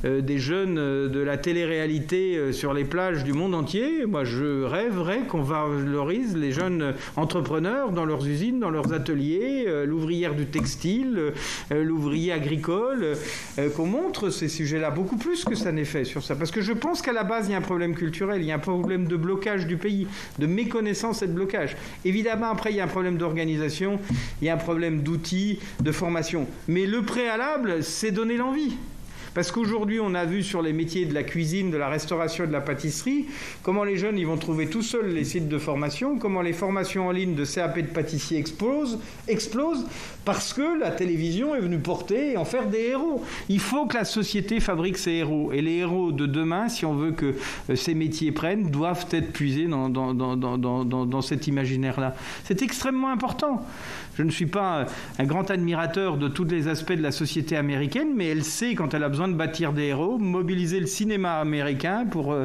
des jeunes de la télé-réalité sur les plages du monde entier. Moi, je rêverais qu'on valorise les jeunes entrepreneurs dans leurs usines, dans leurs ateliers, l'ouvrière du textile, l'ouvrier agricole, qu'on montre ces sujets-là beaucoup plus que ça n'est fait sur ça. Parce que je pense qu'à la base, il y a un problème culturel, il y a un problème de blocage du pays, de méconnaissance et de blocage. Évidemment, après, il y a un problème d'organisation, il y a un problème d'outils, de formation. Mais le préalable, c'est donner l'envie. Parce qu'aujourd'hui, on a vu sur les métiers de la cuisine, de la restauration et de la pâtisserie, comment les jeunes ils vont trouver tout seuls les sites de formation, comment les formations en ligne de CAP de pâtissier explosent, parce que la télévision est venue porter et en faire des héros. Il faut que la société fabrique ses héros. Et les héros de demain, si on veut que ces métiers prennent, doivent être puisés dans cet imaginaire-là. C'est extrêmement important. Je ne suis pas un grand admirateur de tous les aspects de la société américaine, mais elle sait, quand elle a besoin de bâtir des héros, mobiliser le cinéma américain pour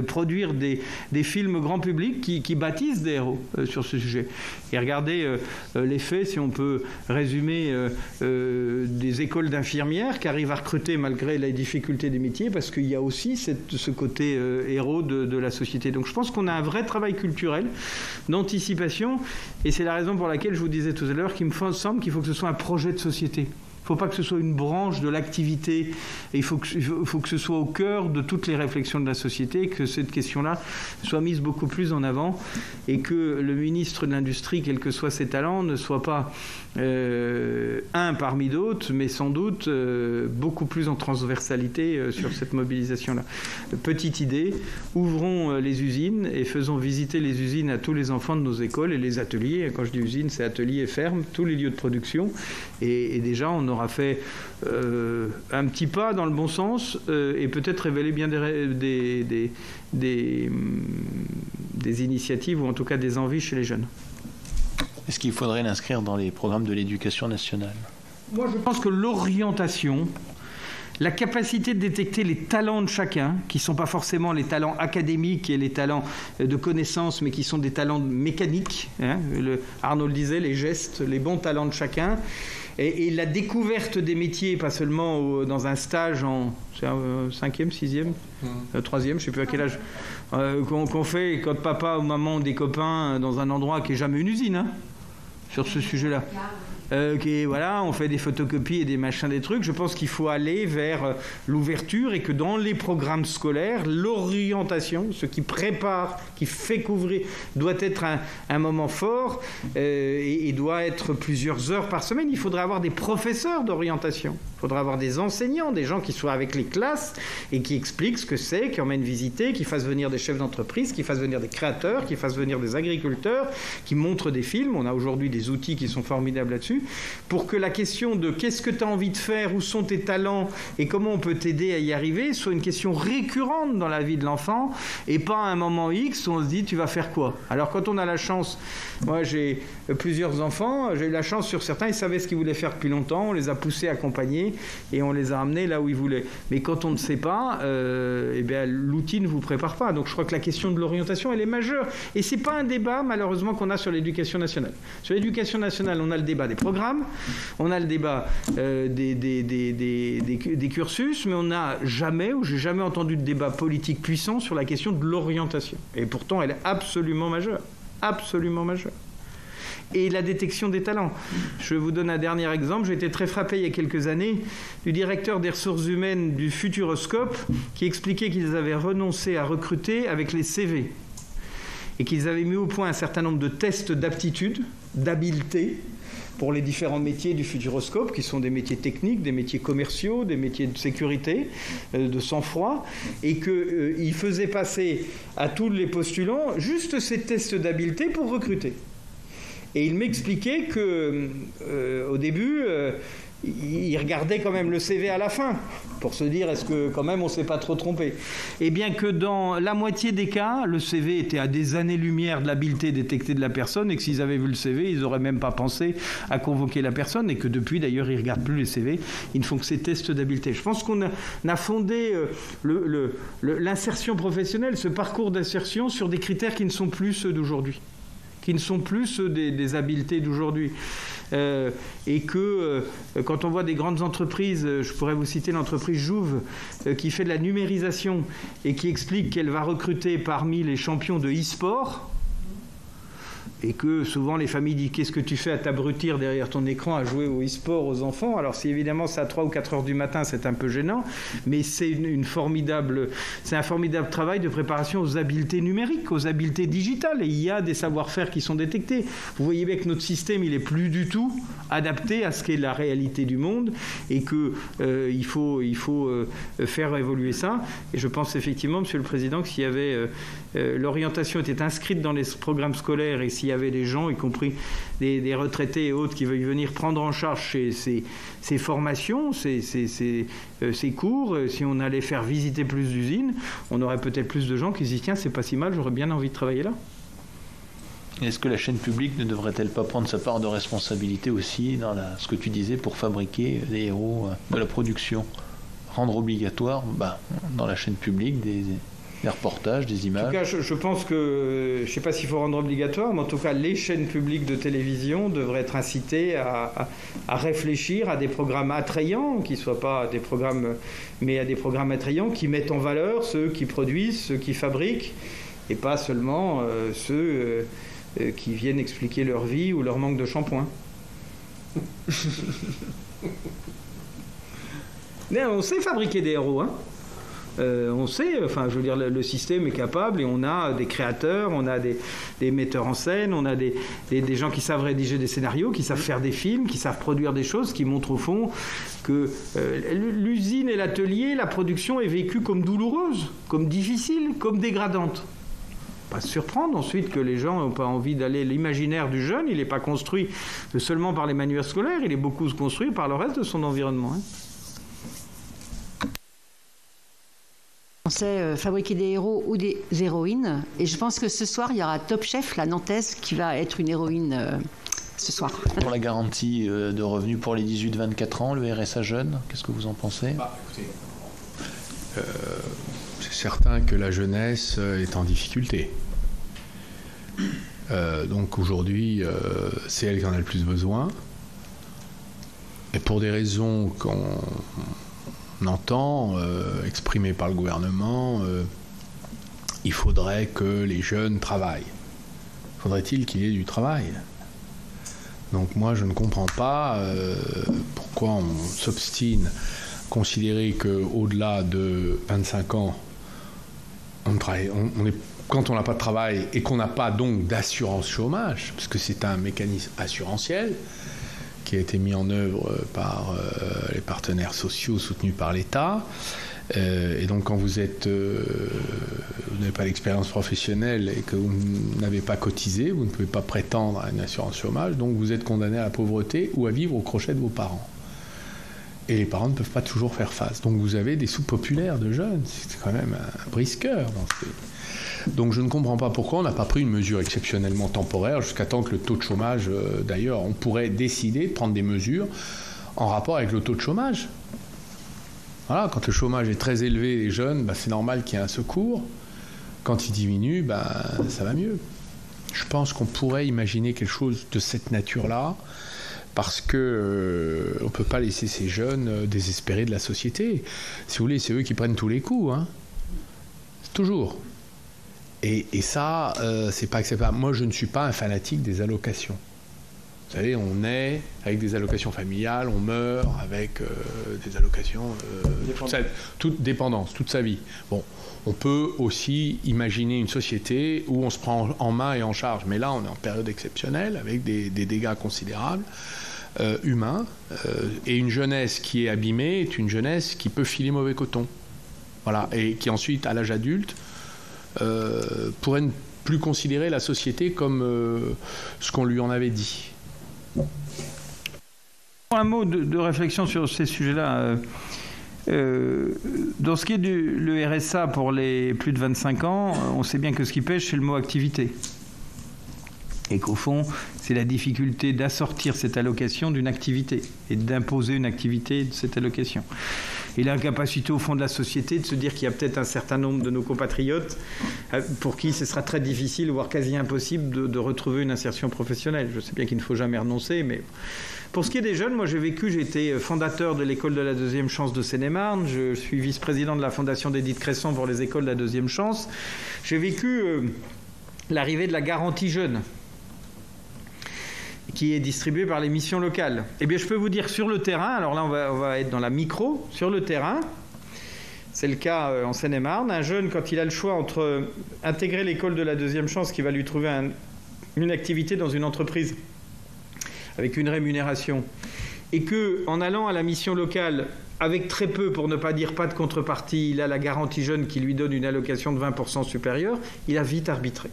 produire des films grand public qui bâtissent des héros sur ce sujet. Et regardez les faits, si on peut résumer, des écoles d'infirmières qui arrivent à recruter malgré les difficultés des métiers, parce qu'il y a aussi ce côté héros de la société. Donc je pense qu'on a un vrai travail culturel d'anticipation, et c'est la raison pour laquelle je vous disais tout à l'heure qu'il me semble qu'il faut que ce soit un projet de société. Il ne faut pas que ce soit une branche de l'activité. Et il faut que ce soit au cœur de toutes les réflexions de la société, que cette question-là soit mise beaucoup plus en avant, et que le ministre de l'Industrie, quels que soient ses talents, ne soit pas un parmi d'autres, mais sans doute beaucoup plus en transversalité sur cette mobilisation-là. Petite idée, ouvrons les usines et faisons visiter les usines à tous les enfants de nos écoles et les ateliers. Quand je dis usines, c'est ateliers et fermes, tous les lieux de production. Et déjà, on aura fait un petit pas dans le bon sens et peut-être révéler bien des initiatives ou en tout cas des envies chez les jeunes. Est-ce qu'il faudrait l'inscrire dans les programmes de l'éducation nationale ? Moi, je pense que l'orientation, la capacité de détecter les talents de chacun, qui ne sont pas forcément les talents académiques et les talents de connaissance, mais qui sont des talents mécaniques, Arnaud le disait, les gestes, les bons talents de chacun, et la découverte des métiers, pas seulement dans un stage en 5e, 6e, 3e, je ne sais plus à quel âge, qu'on fait quand papa ou maman ont des copains dans un endroit qui n'est jamais une usine, sur ce sujet-là. voilà, on fait des photocopies et des machins, des trucs. Je pense qu'il faut aller vers l'ouverture et que dans les programmes scolaires, l'orientation, ce qui prépare, qui fait couvrir, doit être un moment fort et doit être plusieurs heures par semaine. Il faudrait avoir des professeurs d'orientation. Il faudrait avoir des enseignants, des gens qui soient avec les classes et qui expliquent ce que c'est, qui emmènent visiter, qui fassent venir des chefs d'entreprise, qui fassent venir des créateurs, qui fassent venir des agriculteurs, qui montrent des films. On a aujourd'hui des outils qui sont formidables là-dessus, pour que la question de qu'est-ce que tu as envie de faire, où sont tes talents et comment on peut t'aider à y arriver soit une question récurrente dans la vie de l'enfant et pas à un moment X où on se dit tu vas faire quoi. Alors quand on a la chance, moi j'ai plusieurs enfants, j'ai eu la chance sur certains, ils savaient ce qu'ils voulaient faire depuis longtemps, on les a poussés, accompagnés et on les a amenés là où ils voulaient. Mais quand on ne sait pas, eh bien, l'outil ne vous prépare pas. Donc je crois que la question de l'orientation, elle est majeure. Et c'est pas un débat, malheureusement, qu'on a sur l'éducation nationale. Sur l'éducation nationale, on a le débat des programmes, on a le débat des cursus, mais on n'a jamais, ou j'ai jamais entendu de débat politique puissant sur la question de l'orientation. Et pourtant, elle est absolument majeure. Absolument majeure. Et la détection des talents. Je vous donne un dernier exemple. J'ai été très frappé il y a quelques années du directeur des ressources humaines du Futuroscope qui expliquait qu'ils avaient renoncé à recruter avec les CV et qu'ils avaient mis au point un certain nombre de tests d'aptitude, d'habileté pour les différents métiers du Futuroscope, qui sont des métiers techniques, des métiers commerciaux, des métiers de sécurité, de sang-froid, et qu'ils faisaient passer à tous les postulants juste ces tests d'habileté pour recruter. Et il m'expliquait qu'au début, il regardait quand même le CV à la fin, pour se dire est-ce que quand même on ne s'est pas trop trompé. Et bien que dans la moitié des cas, le CV était à des années-lumière de l'habileté détectée de la personne, et que s'ils avaient vu le CV, ils n'auraient même pas pensé à convoquer la personne, et que depuis d'ailleurs ils ne regardent plus les CV, ils ne font que ces tests d'habileté. Je pense qu'on a fondé l'insertion professionnelle, ce parcours d'insertion, sur des critères qui ne sont plus ceux d'aujourd'hui, qui ne sont plus ceux des habiletés d'aujourd'hui. Et que quand on voit des grandes entreprises, je pourrais vous citer l'entreprise Jouve, qui fait de la numérisation et qui explique qu'elle va recruter parmi les champions de e-sport, et que souvent les familles disent qu'est-ce que tu fais à t'abrutir derrière ton écran à jouer au e-sport aux enfants. Alors si évidemment c'est à 3 ou 4 heures du matin, c'est un peu gênant, mais c'est un formidable travail de préparation aux habiletés numériques, aux habiletés digitales, et il y a des savoir-faire qui sont détectés. Vous voyez bien que notre système, il est plus du tout adapté à ce qu'est la réalité du monde, et que il faut faire évoluer ça. Et je pense effectivement, Monsieur le Président, que s'il y avait l'orientation était inscrite dans les programmes scolaires, et s'il y avait des gens, y compris des retraités et autres, qui veulent venir prendre en charge ces formations, ces cours, si on allait faire visiter plus d'usines, on aurait peut-être plus de gens qui se disent tiens, c'est pas si mal, j'aurais bien envie de travailler là. Est-ce que la chaîne publique ne devrait-elle pas prendre sa part de responsabilité aussi dans ce que tu disais pour fabriquer des héros de la production, rendre obligatoire dans la chaîne publique des reportages, des images? En tout cas, je pense que, je ne sais pas s'il faut rendre obligatoire, mais en tout cas, les chaînes publiques de télévision devraient être incitées à réfléchir à des programmes attrayants, qui ne soient pas des programmes, mais à des programmes attrayants qui mettent en valeur ceux qui produisent, ceux qui fabriquent, et pas seulement ceux qui viennent expliquer leur vie ou leur manque de shampoing. Mais on sait fabriquer des héros, hein. On sait, enfin, je veux dire, le système est capable, et on a des créateurs, on a des metteurs en scène, on a des gens qui savent rédiger des scénarios, qui savent faire des films, qui savent produire des choses, qui montrent au fond que l'usine et l'atelier, la production est vécue comme douloureuse, comme difficile, comme dégradante. Pas se surprendre ensuite que les gens n'ont pas envie d'aller. L'imaginaire du jeune, il n'est pas construit seulement par les manuels scolaires, il est beaucoup construit par le reste de son environnement, hein. On sait fabriquer des héros ou des héroïnes. Et je pense que ce soir, il y aura Top Chef, la Nantaise, qui va être une héroïne ce soir. Pour la garantie de revenus pour les 18-24 ans, le RSA jeune, qu'est-ce que vous en pensez? Écoutez, c'est certain que la jeunesse est en difficulté. Donc aujourd'hui, c'est elle qui en a le plus besoin. Et pour des raisons qu'on entend, exprimées par le gouvernement, il faudrait que les jeunes travaillent. Faudrait-il qu'il y ait du travail? Donc moi, je ne comprends pas pourquoi on s'obstine à considérer qu'au-delà de 25 ans, quand on n'a pas de travail et qu'on n'a pas donc d'assurance chômage, parce que c'est un mécanisme assurantiel qui a été mis en œuvre par les partenaires sociaux soutenus par l'État. Et donc quand vous n'avez pas d'expérience professionnelle et que vous n'avez pas cotisé, vous ne pouvez pas prétendre à une assurance chômage, donc vous êtes condamné à la pauvreté ou à vivre au crochet de vos parents. Et les parents ne peuvent pas toujours faire face. Donc vous avez des sous-populaires de jeunes, c'est quand même un brise-cœur dans ce pays. Donc je ne comprends pas pourquoi on n'a pas pris une mesure exceptionnellement temporaire jusqu'à temps que le taux de chômage, d'ailleurs, on pourrait décider de prendre des mesures en rapport avec le taux de chômage. Voilà, quand le chômage est très élevé, les jeunes, c'est normal qu'il y ait un secours. Quand il diminue, ça va mieux. Je pense qu'on pourrait imaginer quelque chose de cette nature-là, parce que on ne peut pas laisser ces jeunes désespérer de la société. Si vous voulez, c'est eux qui prennent tous les coups. Hein. Toujours. Et ça, c'est pas acceptable. Moi, je ne suis pas un fanatique des allocations. Vous savez, on naît avec des allocations familiales, on meurt avec des allocations toute dépendance, toute sa vie. Bon, on peut aussi imaginer une société où on se prend en main et en charge. Mais là, on est en période exceptionnelle, avec des dégâts considérables, humains. Et une jeunesse qui est abîmée est une jeunesse qui peut filer mauvais coton. Voilà. Et qui ensuite, à l'âge adulte, pourrait ne plus considérer la société comme ce qu'on lui en avait dit. Un mot de réflexion sur ces sujets-là. Dans ce qui est le RSA pour les plus de 25 ans, on sait bien que ce qui pêche, c'est le mot activité. Et qu'au fond, c'est la difficulté d'assortir cette allocation d'une activité et d'imposer une activité de cette allocation. Et l'incapacité au fond de la société de se dire qu'il y a peut-être un certain nombre de nos compatriotes pour qui ce sera très difficile, voire quasi impossible de retrouver une insertion professionnelle. Je sais bien qu'il ne faut jamais renoncer, mais... Pour ce qui est des jeunes, moi j'ai été fondateur de l'école de la deuxième chance de Seine-et-Marne, je suis vice-président de la fondation d'Édith Cresson pour les écoles de la deuxième chance. J'ai vécu l'arrivée de la garantie jeune, qui est distribuée par les missions locales. Eh bien je peux vous dire sur le terrain, alors là on va être dans la micro, sur le terrain, c'est le cas en Seine-et-Marne, un jeune quand il a le choix entre intégrer l'école de la deuxième chance qui va lui trouver une activité dans une entreprise avec une rémunération, et qu'en allant à la mission locale, avec très peu, pour ne pas dire pas de contrepartie, il a la garantie jeune qui lui donne une allocation de 20% supérieure, il a vite arbitré.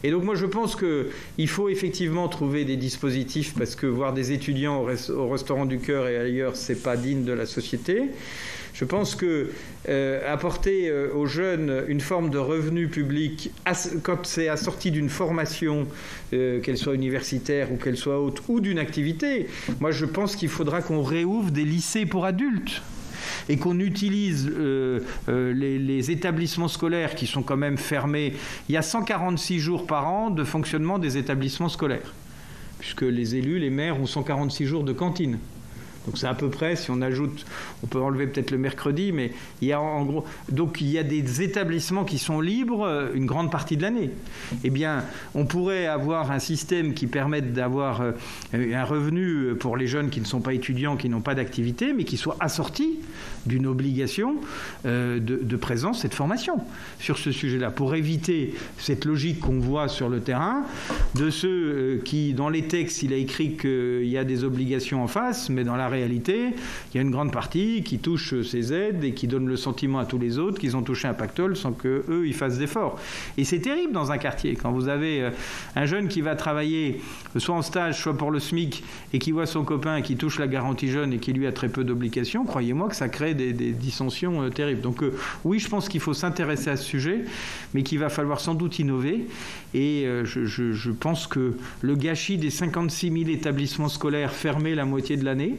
Et donc moi je pense qu'il faut effectivement trouver des dispositifs, parce que voir des étudiants au restaurant du cœur et ailleurs, c'est pas digne de la société. Je pense que apporter aux jeunes une forme de revenu public, quand c'est assorti d'une formation, qu'elle soit universitaire ou qu'elle soit haute, ou d'une activité, moi je pense qu'il faudra qu'on réouvre des lycées pour adultes et qu'on utilise les établissements scolaires qui sont quand même fermés. Il y a 146 jours par an de fonctionnement des établissements scolaires, puisque les élus, les maires ont 146 jours de cantine. Donc c'est à peu près, si on ajoute, on peut enlever peut-être le mercredi, mais il y a en gros, donc il y a des établissements qui sont libres une grande partie de l'année. Eh bien, on pourrait avoir un système qui permette d'avoir un revenu pour les jeunes qui ne sont pas étudiants, qui n'ont pas d'activité, mais qui soit assorti d'une obligation de présence et de formation sur ce sujet-là, pour éviter cette logique qu'on voit sur le terrain de ceux qui, dans les textes, il a écrit qu'il y a des obligations en face, mais dans la réalité, il y a une grande partie qui touche ces aides et qui donne le sentiment à tous les autres qu'ils ont touché un pactole sans qu'eux, ils fassent d'efforts. Et c'est terrible dans un quartier, quand vous avez un jeune qui va travailler soit en stage, soit pour le SMIC, et qui voit son copain qui touche la garantie jeune et qui lui a très peu d'obligations, croyez-moi que ça crée des dissensions terribles. Donc oui, je pense qu'il faut s'intéresser à ce sujet, mais qu'il va falloir sans doute innover. Et je pense que le gâchis des 56 000 établissements scolaires fermés la moitié de l'année,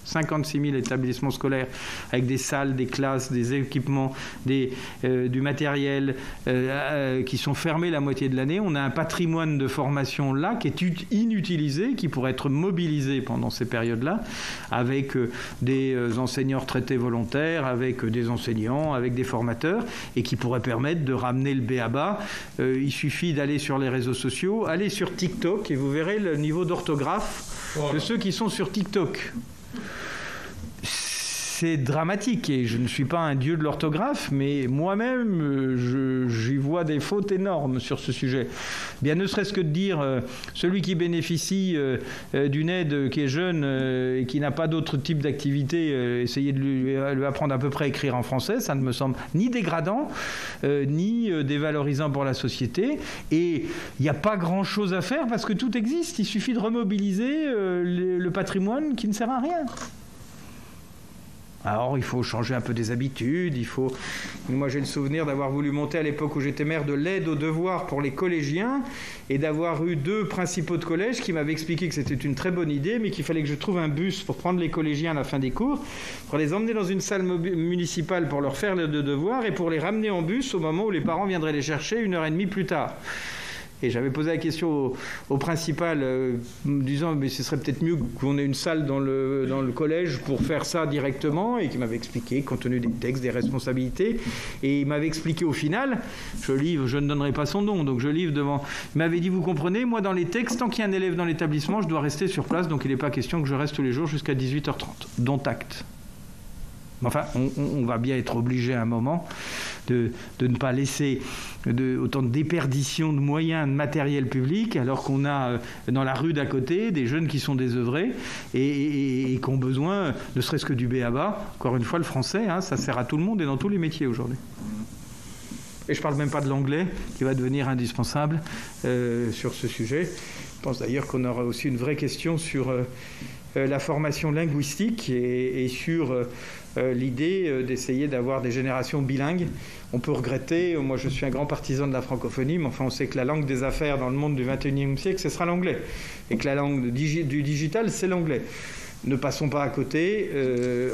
56 000 établissements scolaires avec des salles, des classes, des équipements, du matériel qui sont fermés la moitié de l'année. On a un patrimoine de formation là qui est inutilisé, qui pourrait être mobilisé pendant ces périodes-là, avec des enseignants retraités volontaires, avec des enseignants, avec des formateurs, et qui pourrait permettre de ramener le b.a.-ba. Il suffit d'aller sur les réseaux sociaux, aller sur TikTok, et vous verrez le niveau d'orthographe de ceux qui sont sur TikTok. C'est dramatique, et je ne suis pas un dieu de l'orthographe, mais moi-même, j'y vois des fautes énormes sur ce sujet. Bien ne serait-ce que de dire, celui qui bénéficie d'une aide, qui est jeune et qui n'a pas d'autre type d'activité, essayer de lui apprendre à peu près à écrire en français, ça ne me semble ni dégradant, ni dévalorisant pour la société. Et il n'y a pas grand-chose à faire parce que tout existe. Il suffit de remobiliser le patrimoine qui ne sert à rien. Alors, il faut changer un peu des habitudes, Moi, j'ai le souvenir d'avoir voulu monter à l'époque où j'étais maire de l'aide aux devoirs pour les collégiens et d'avoir eu 2 principaux de collège qui m'avaient expliqué que c'était une très bonne idée, mais qu'il fallait que je trouve un bus pour prendre les collégiens à la fin des cours, pour les emmener dans une salle municipale pour leur faire les devoirs et pour les ramener en bus au moment où les parents viendraient les chercher 1h30 plus tard. Et j'avais posé la question au principal, disant mais ce serait peut-être mieux qu'on ait une salle dans le collège pour faire ça directement, et qui m'avait expliqué, compte tenu des textes, des responsabilités, et il m'avait expliqué au final, je ne donnerai pas son nom, donc je livre devant, il m'avait dit, vous comprenez, moi dans les textes, tant qu'il y a un élève dans l'établissement, je dois rester sur place, donc il n'est pas question que je reste tous les jours jusqu'à 18h30, dont acte. Enfin, on va bien être obligé à un moment de ne pas laisser autant de déperdition de moyens, de matériel public, alors qu'on a dans la rue d'à côté des jeunes qui sont désœuvrés et qui ont besoin, ne serait-ce que du b.a.-ba. Encore une fois, le français, ça sert à tout le monde et dans tous les métiers aujourd'hui. Et je ne parle même pas de l'anglais, qui va devenir indispensable sur ce sujet. Je pense d'ailleurs qu'on aura aussi une vraie question sur la formation linguistique et sur l'idée d'essayer d'avoir des générations bilingues. On peut regretter, moi je suis un grand partisan de la francophonie, mais enfin on sait que la langue des affaires dans le monde du XXIe siècle, ce sera l'anglais. Et que la langue du digital, c'est l'anglais. Ne passons pas à côté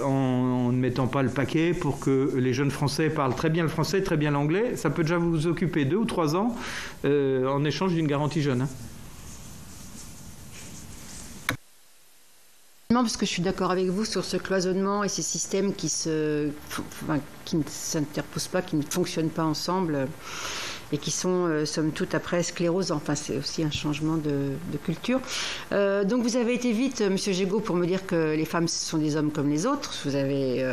en ne mettant pas le paquet pour que les jeunes Français parlent très bien le français, très bien l'anglais. Ça peut déjà vous occuper 2 ou 3 ans en échange d'une garantie jeune. Parce que je suis d'accord avec vous sur ce cloisonnement et ces systèmes qui ne s'interposent pas, qui ne fonctionnent pas ensemble et qui sont, somme toute, après sclérose. Enfin, c'est aussi un changement de culture. Donc, vous avez été vite, M. Gégaud, pour me dire que les femmes, ce sont des hommes comme les autres. Vous avez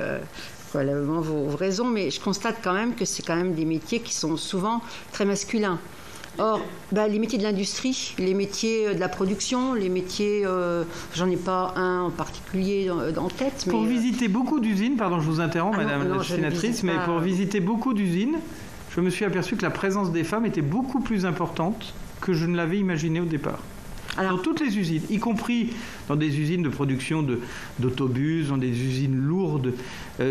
probablement vos raisons, mais je constate quand même que c'est quand même des métiers qui sont souvent très masculins. Or, les métiers de l'industrie, les métiers de la production, les métiers, j'en ai pas un en particulier en tête. Pour visiter beaucoup d'usines, pardon, je vous interromps, madame la sénatrice, mais pour visiter beaucoup d'usines, je me suis aperçu que la présence des femmes était beaucoup plus importante que je ne l'avais imaginé au départ. Alors, dans toutes les usines, y compris dans des usines de production d'autobus, dans des usines lourdes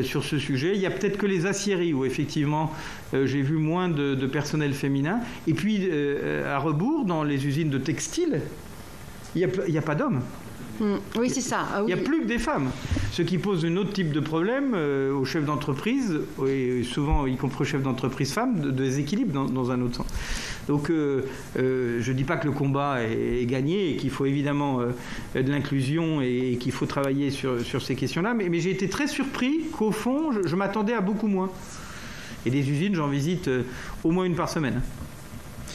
sur ce sujet. Il n'y a peut-être que les aciéries où effectivement j'ai vu moins de personnel féminin. Et puis à rebours, dans les usines de textile, il n'y a pas d'hommes. Oui, c'est ça. Ah, oui. Il n'y a plus que des femmes. Ce qui pose un autre type de problème aux chefs d'entreprise, et souvent y compris aux chefs d'entreprise femmes, de déséquilibre dans un autre sens. Donc je ne dis pas que le combat est gagné et qu'il faut évidemment de l'inclusion et qu'il faut travailler sur ces questions-là, mais j'ai été très surpris qu'au fond, je m'attendais à beaucoup moins. Et des usines, j'en visite au moins une par semaine.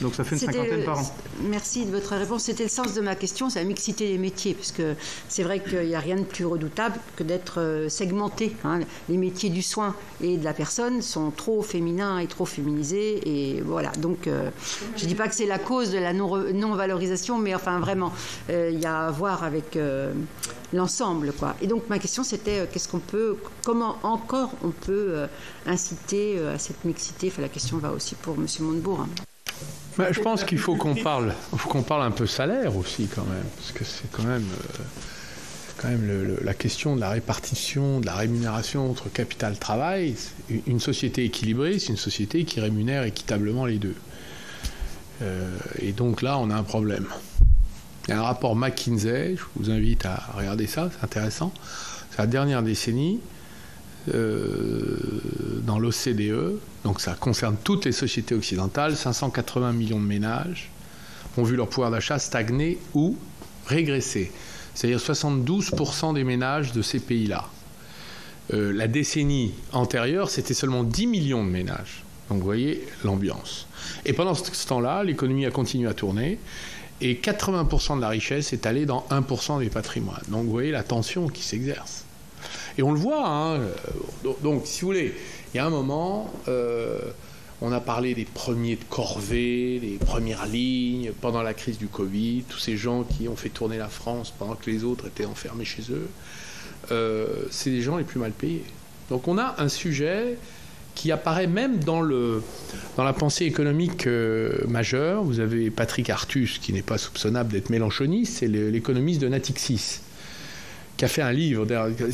Donc ça fait une cinquantaine par an. Merci de votre réponse. C'était le sens de ma question, c'est la mixité des métiers, parce que c'est vrai qu'il n'y a rien de plus redoutable que d'être segmenté. Les métiers du soin et de la personne sont trop féminins et trop féminisés. Et voilà. Donc je ne dis pas que c'est la cause de la non-valorisation, mais enfin vraiment, il y a à voir avec l'ensemble, quoi. Et donc ma question c'était comment encore on peut inciter à cette mixité. Enfin, la question va aussi pour M. Montebourg. Je pense qu'il faut qu'on parle un peu salaire aussi quand même, parce que c'est quand même la question de la répartition, de la rémunération entre capital-travail. Une société équilibrée, c'est une société qui rémunère équitablement les deux. Et donc là, on a un problème. Il y a un rapport McKinsey, je vous invite à regarder ça, c'est intéressant, la dernière décennie, dans l'OCDE, donc ça concerne toutes les sociétés occidentales, 580 millions de ménages ont vu leur pouvoir d'achat stagner ou régresser. C'est-à-dire 72% des ménages de ces pays-là. La décennie antérieure, c'était seulement 10 millions de ménages. Donc vous voyez l'ambiance. Et pendant ce temps-là, l'économie a continué à tourner et 80% de la richesse est allée dans 1% des patrimoines. Donc vous voyez la tension qui s'exerce. Et on le voit, hein. Donc si vous voulez, il y a un moment, on a parlé des premiers de corvée, des premières lignes, pendant la crise du Covid, tous ces gens qui ont fait tourner la France pendant que les autres étaient enfermés chez eux, c'est les gens les plus mal payés. Donc on a un sujet qui apparaît même dans la pensée économique majeure. Vous avez Patrick Artus, qui n'est pas soupçonnable d'être mélanchoniste, c'est l'économiste de Natixis, qui a fait un livre,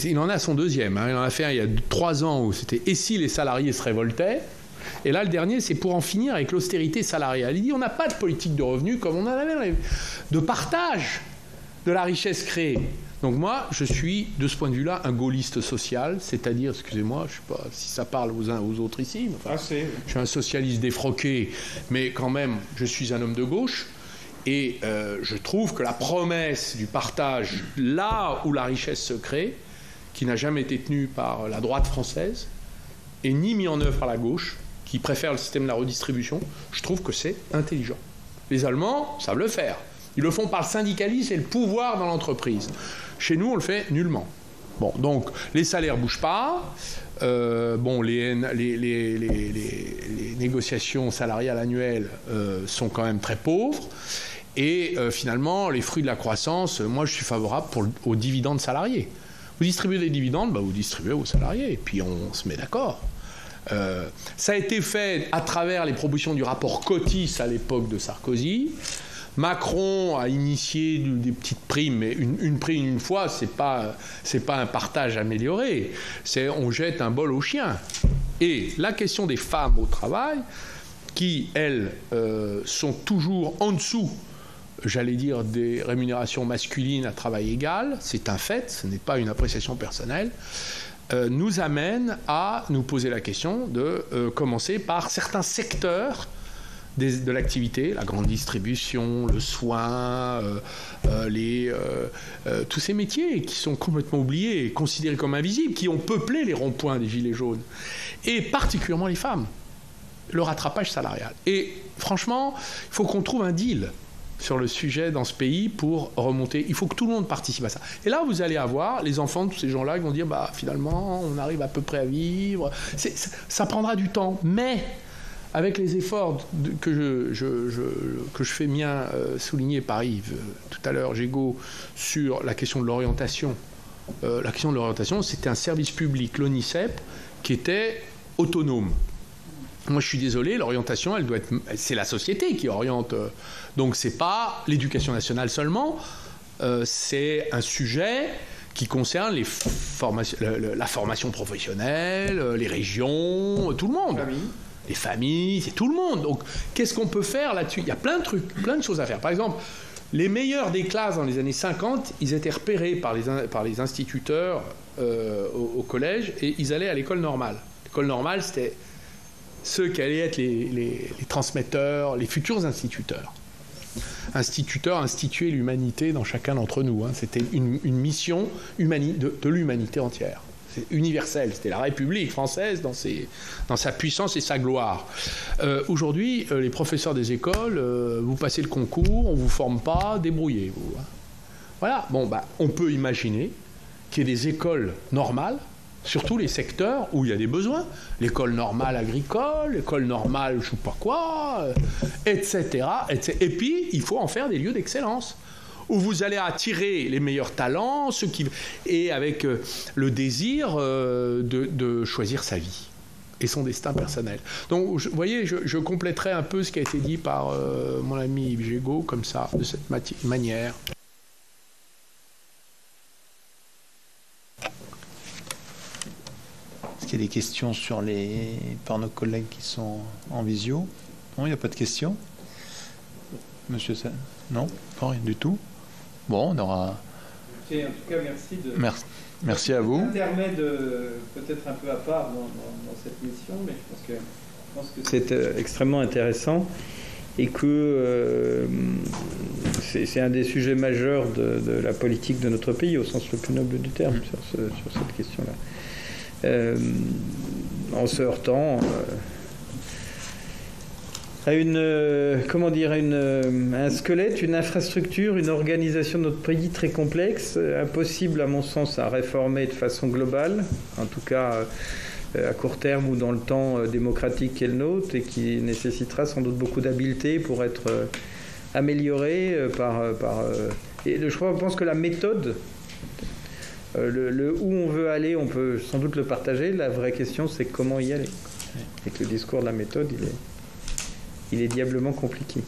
il en a son deuxième, hein, il en a fait un il y a 3 ans où c'était « Et si les salariés se révoltaient ?» Et là, le dernier, c'est pour en finir avec l'austérité salariale. Il dit on n'a pas de politique de revenus comme on en avait, de partage de la richesse créée. Donc moi, je suis, de ce point de vue-là, un gaulliste social, c'est-à-dire, excusez-moi, je ne sais pas si ça parle aux uns aux autres ici, mais enfin, je suis un socialiste défroqué, mais quand même, je suis un homme de gauche, et je trouve que la promesse du partage, là où la richesse se crée, qui n'a jamais été tenue par la droite française, et ni mis en œuvre par la gauche, qui préfère le système de la redistribution, je trouve que c'est intelligent. Les Allemands savent le faire. Ils le font par le syndicalisme et le pouvoir dans l'entreprise. Chez nous, on le fait nullement. Bon, donc, les salaires ne bougent pas. Les négociations salariales annuelles sont quand même très pauvres. Et finalement, les fruits de la croissance, moi, je suis favorable aux dividendes salariés. Vous distribuez des dividendes, vous distribuez aux salariés. Et puis, on se met d'accord. Ça a été fait à travers les propositions du rapport Cotis à l'époque de Sarkozy. Macron a initié des petites primes, mais une prime une fois, c'est pas un partage amélioré. On jette un bol aux chiens. Et la question des femmes au travail, qui, elles, sont toujours en dessous, j'allais dire, des rémunérations masculines à travail égal, c'est un fait, ce n'est pas une appréciation personnelle, nous amène à nous poser la question de commencer par certains secteurs de l'activité, la grande distribution, le soin, tous ces métiers qui sont complètement oubliés et considérés comme invisibles, qui ont peuplé les ronds-points des Gilets jaunes, et particulièrement les femmes, le rattrapage salarial. Et franchement, il faut qu'on trouve un deal sur le sujet dans ce pays pour remonter. Il faut que tout le monde participe à ça. Et là, vous allez avoir les enfants de tous ces gens-là qui vont dire finalement, on arrive à peu près à vivre. Ça prendra du temps, mais avec les efforts que je fais mien, souligner par Yves tout à l'heure, Gégaud, sur la question de l'orientation. La question de l'orientation, c'était un service public, l'ONICEP, qui était autonome. Moi, je suis désolé, l'orientation, c'est la société qui oriente. Donc, c'est pas l'éducation nationale seulement. C'est un sujet qui concerne la formation professionnelle, les régions, tout le monde. Les familles, c'est tout le monde. Donc, qu'est-ce qu'on peut faire là-dessus ? Il y a plein de trucs, plein de choses à faire. Par exemple, les meilleurs des classes dans les années 50, ils étaient repérés par les instituteurs au collège et ils allaient à l'école normale. L'école normale, c'était ceux qui allaient être les transmetteurs, les futurs instituteurs. Instituer l'humanité dans chacun d'entre nous. Hein. C'était une mission de l'humanité entière. C'est universel. C'était la République française dans sa puissance et sa gloire. Aujourd'hui, les professeurs des écoles, vous passez le concours, on ne vous forme pas, débrouillez-vous. Hein. Voilà. Bon, on peut imaginer qu'il y ait des écoles normales, surtout les secteurs où il y a des besoins. L'école normale agricole, l'école normale je ne sais pas quoi, etc. Et puis, il faut en faire des lieux d'excellence, où vous allez attirer les meilleurs talents, et avec le désir de choisir sa vie et son destin personnel. Donc, vous voyez, je compléterai un peu ce qui a été dit par mon ami Yves Gégaud, comme ça, de cette manière. Est-ce qu'il y a des questions par nos collègues qui sont en visio ? Non, il n'y a pas de questions ? Monsieur Sen ? Non, pas rien du tout. Bon, on aura... En tout cas, merci de... Merci. Merci à vous. Intermède peut-être un peu à part dans cette mission, mais je pense que c'est extrêmement intéressant et que c'est un des sujets majeurs de la politique de notre pays, au sens le plus noble du terme, sur cette question-là. En se heurtant à un squelette, une infrastructure, une organisation de notre pays très complexe, impossible à mon sens à réformer de façon globale, en tout cas à court terme ou dans le temps démocratique qu'est le nôtre, et qui nécessitera sans doute beaucoup d'habileté pour être améliorée et je pense que la méthode, le où on veut aller, on peut sans doute le partager. La vraie question, c'est comment y aller. Et que le discours de la méthode, il est diablement compliqué.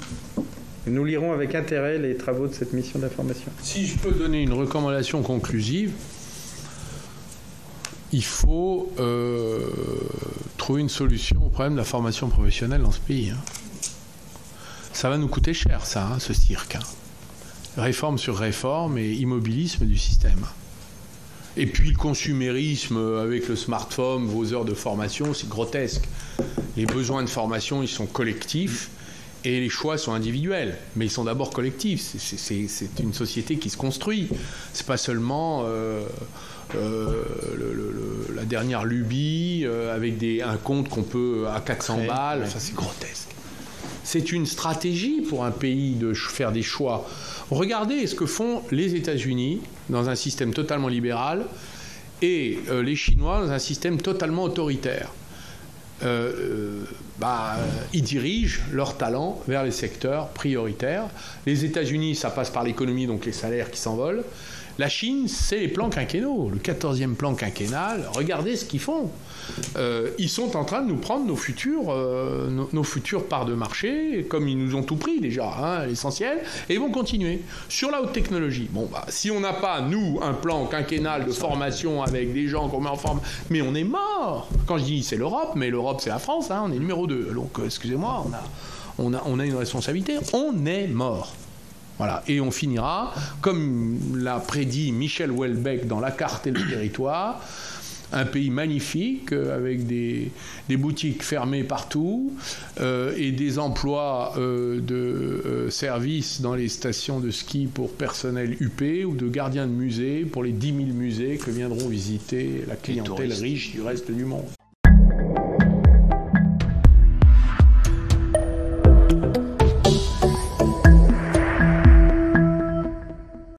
Nous lirons avec intérêt les travaux de cette mission d'information. Si je peux donner une recommandation conclusive, il faut trouver une solution au problème de la formation professionnelle dans ce pays. Ça va nous coûter cher, ça, ce cirque. Réforme sur réforme et immobilisme du système. Et puis le consumérisme avec le smartphone, vos heures de formation, c'est grotesque. Les besoins de formation, ils sont collectifs et les choix sont individuels. Mais ils sont d'abord collectifs. C'est une société qui se construit. C'est pas seulement la dernière lubie avec un compte qu'on peut à 400 balles. Enfin, c'est grotesque. C'est une stratégie pour un pays de faire des choix. Regardez ce que font les États-Unis dans un système totalement libéral et les Chinois dans un système totalement autoritaire. Ils dirigent leurs talents vers les secteurs prioritaires. Les États-Unis, ça passe par l'économie, donc les salaires qui s'envolent. La Chine, c'est les plans quinquennaux, le 14e plan quinquennal. Regardez ce qu'ils font. Ils sont en train de nous prendre nos futures parts de marché, comme ils nous ont tout pris déjà, l'essentiel, et ils vont continuer. Sur la haute technologie, si on n'a pas, nous, un plan quinquennal de formation avec des gens qu'on met en forme, mais on est mort. Quand je dis c'est l'Europe, mais l'Europe c'est la France, on est numéro 2. Donc, excusez-moi, on a une responsabilité. On est mort. Voilà. Et on finira, comme l'a prédit Michel Houellebecq dans La carte et le territoire, un pays magnifique avec des boutiques fermées partout et des emplois de service dans les stations de ski pour personnel UP ou de gardiens de musée pour les 10 000 musées que viendront visiter la clientèle riche du reste du monde.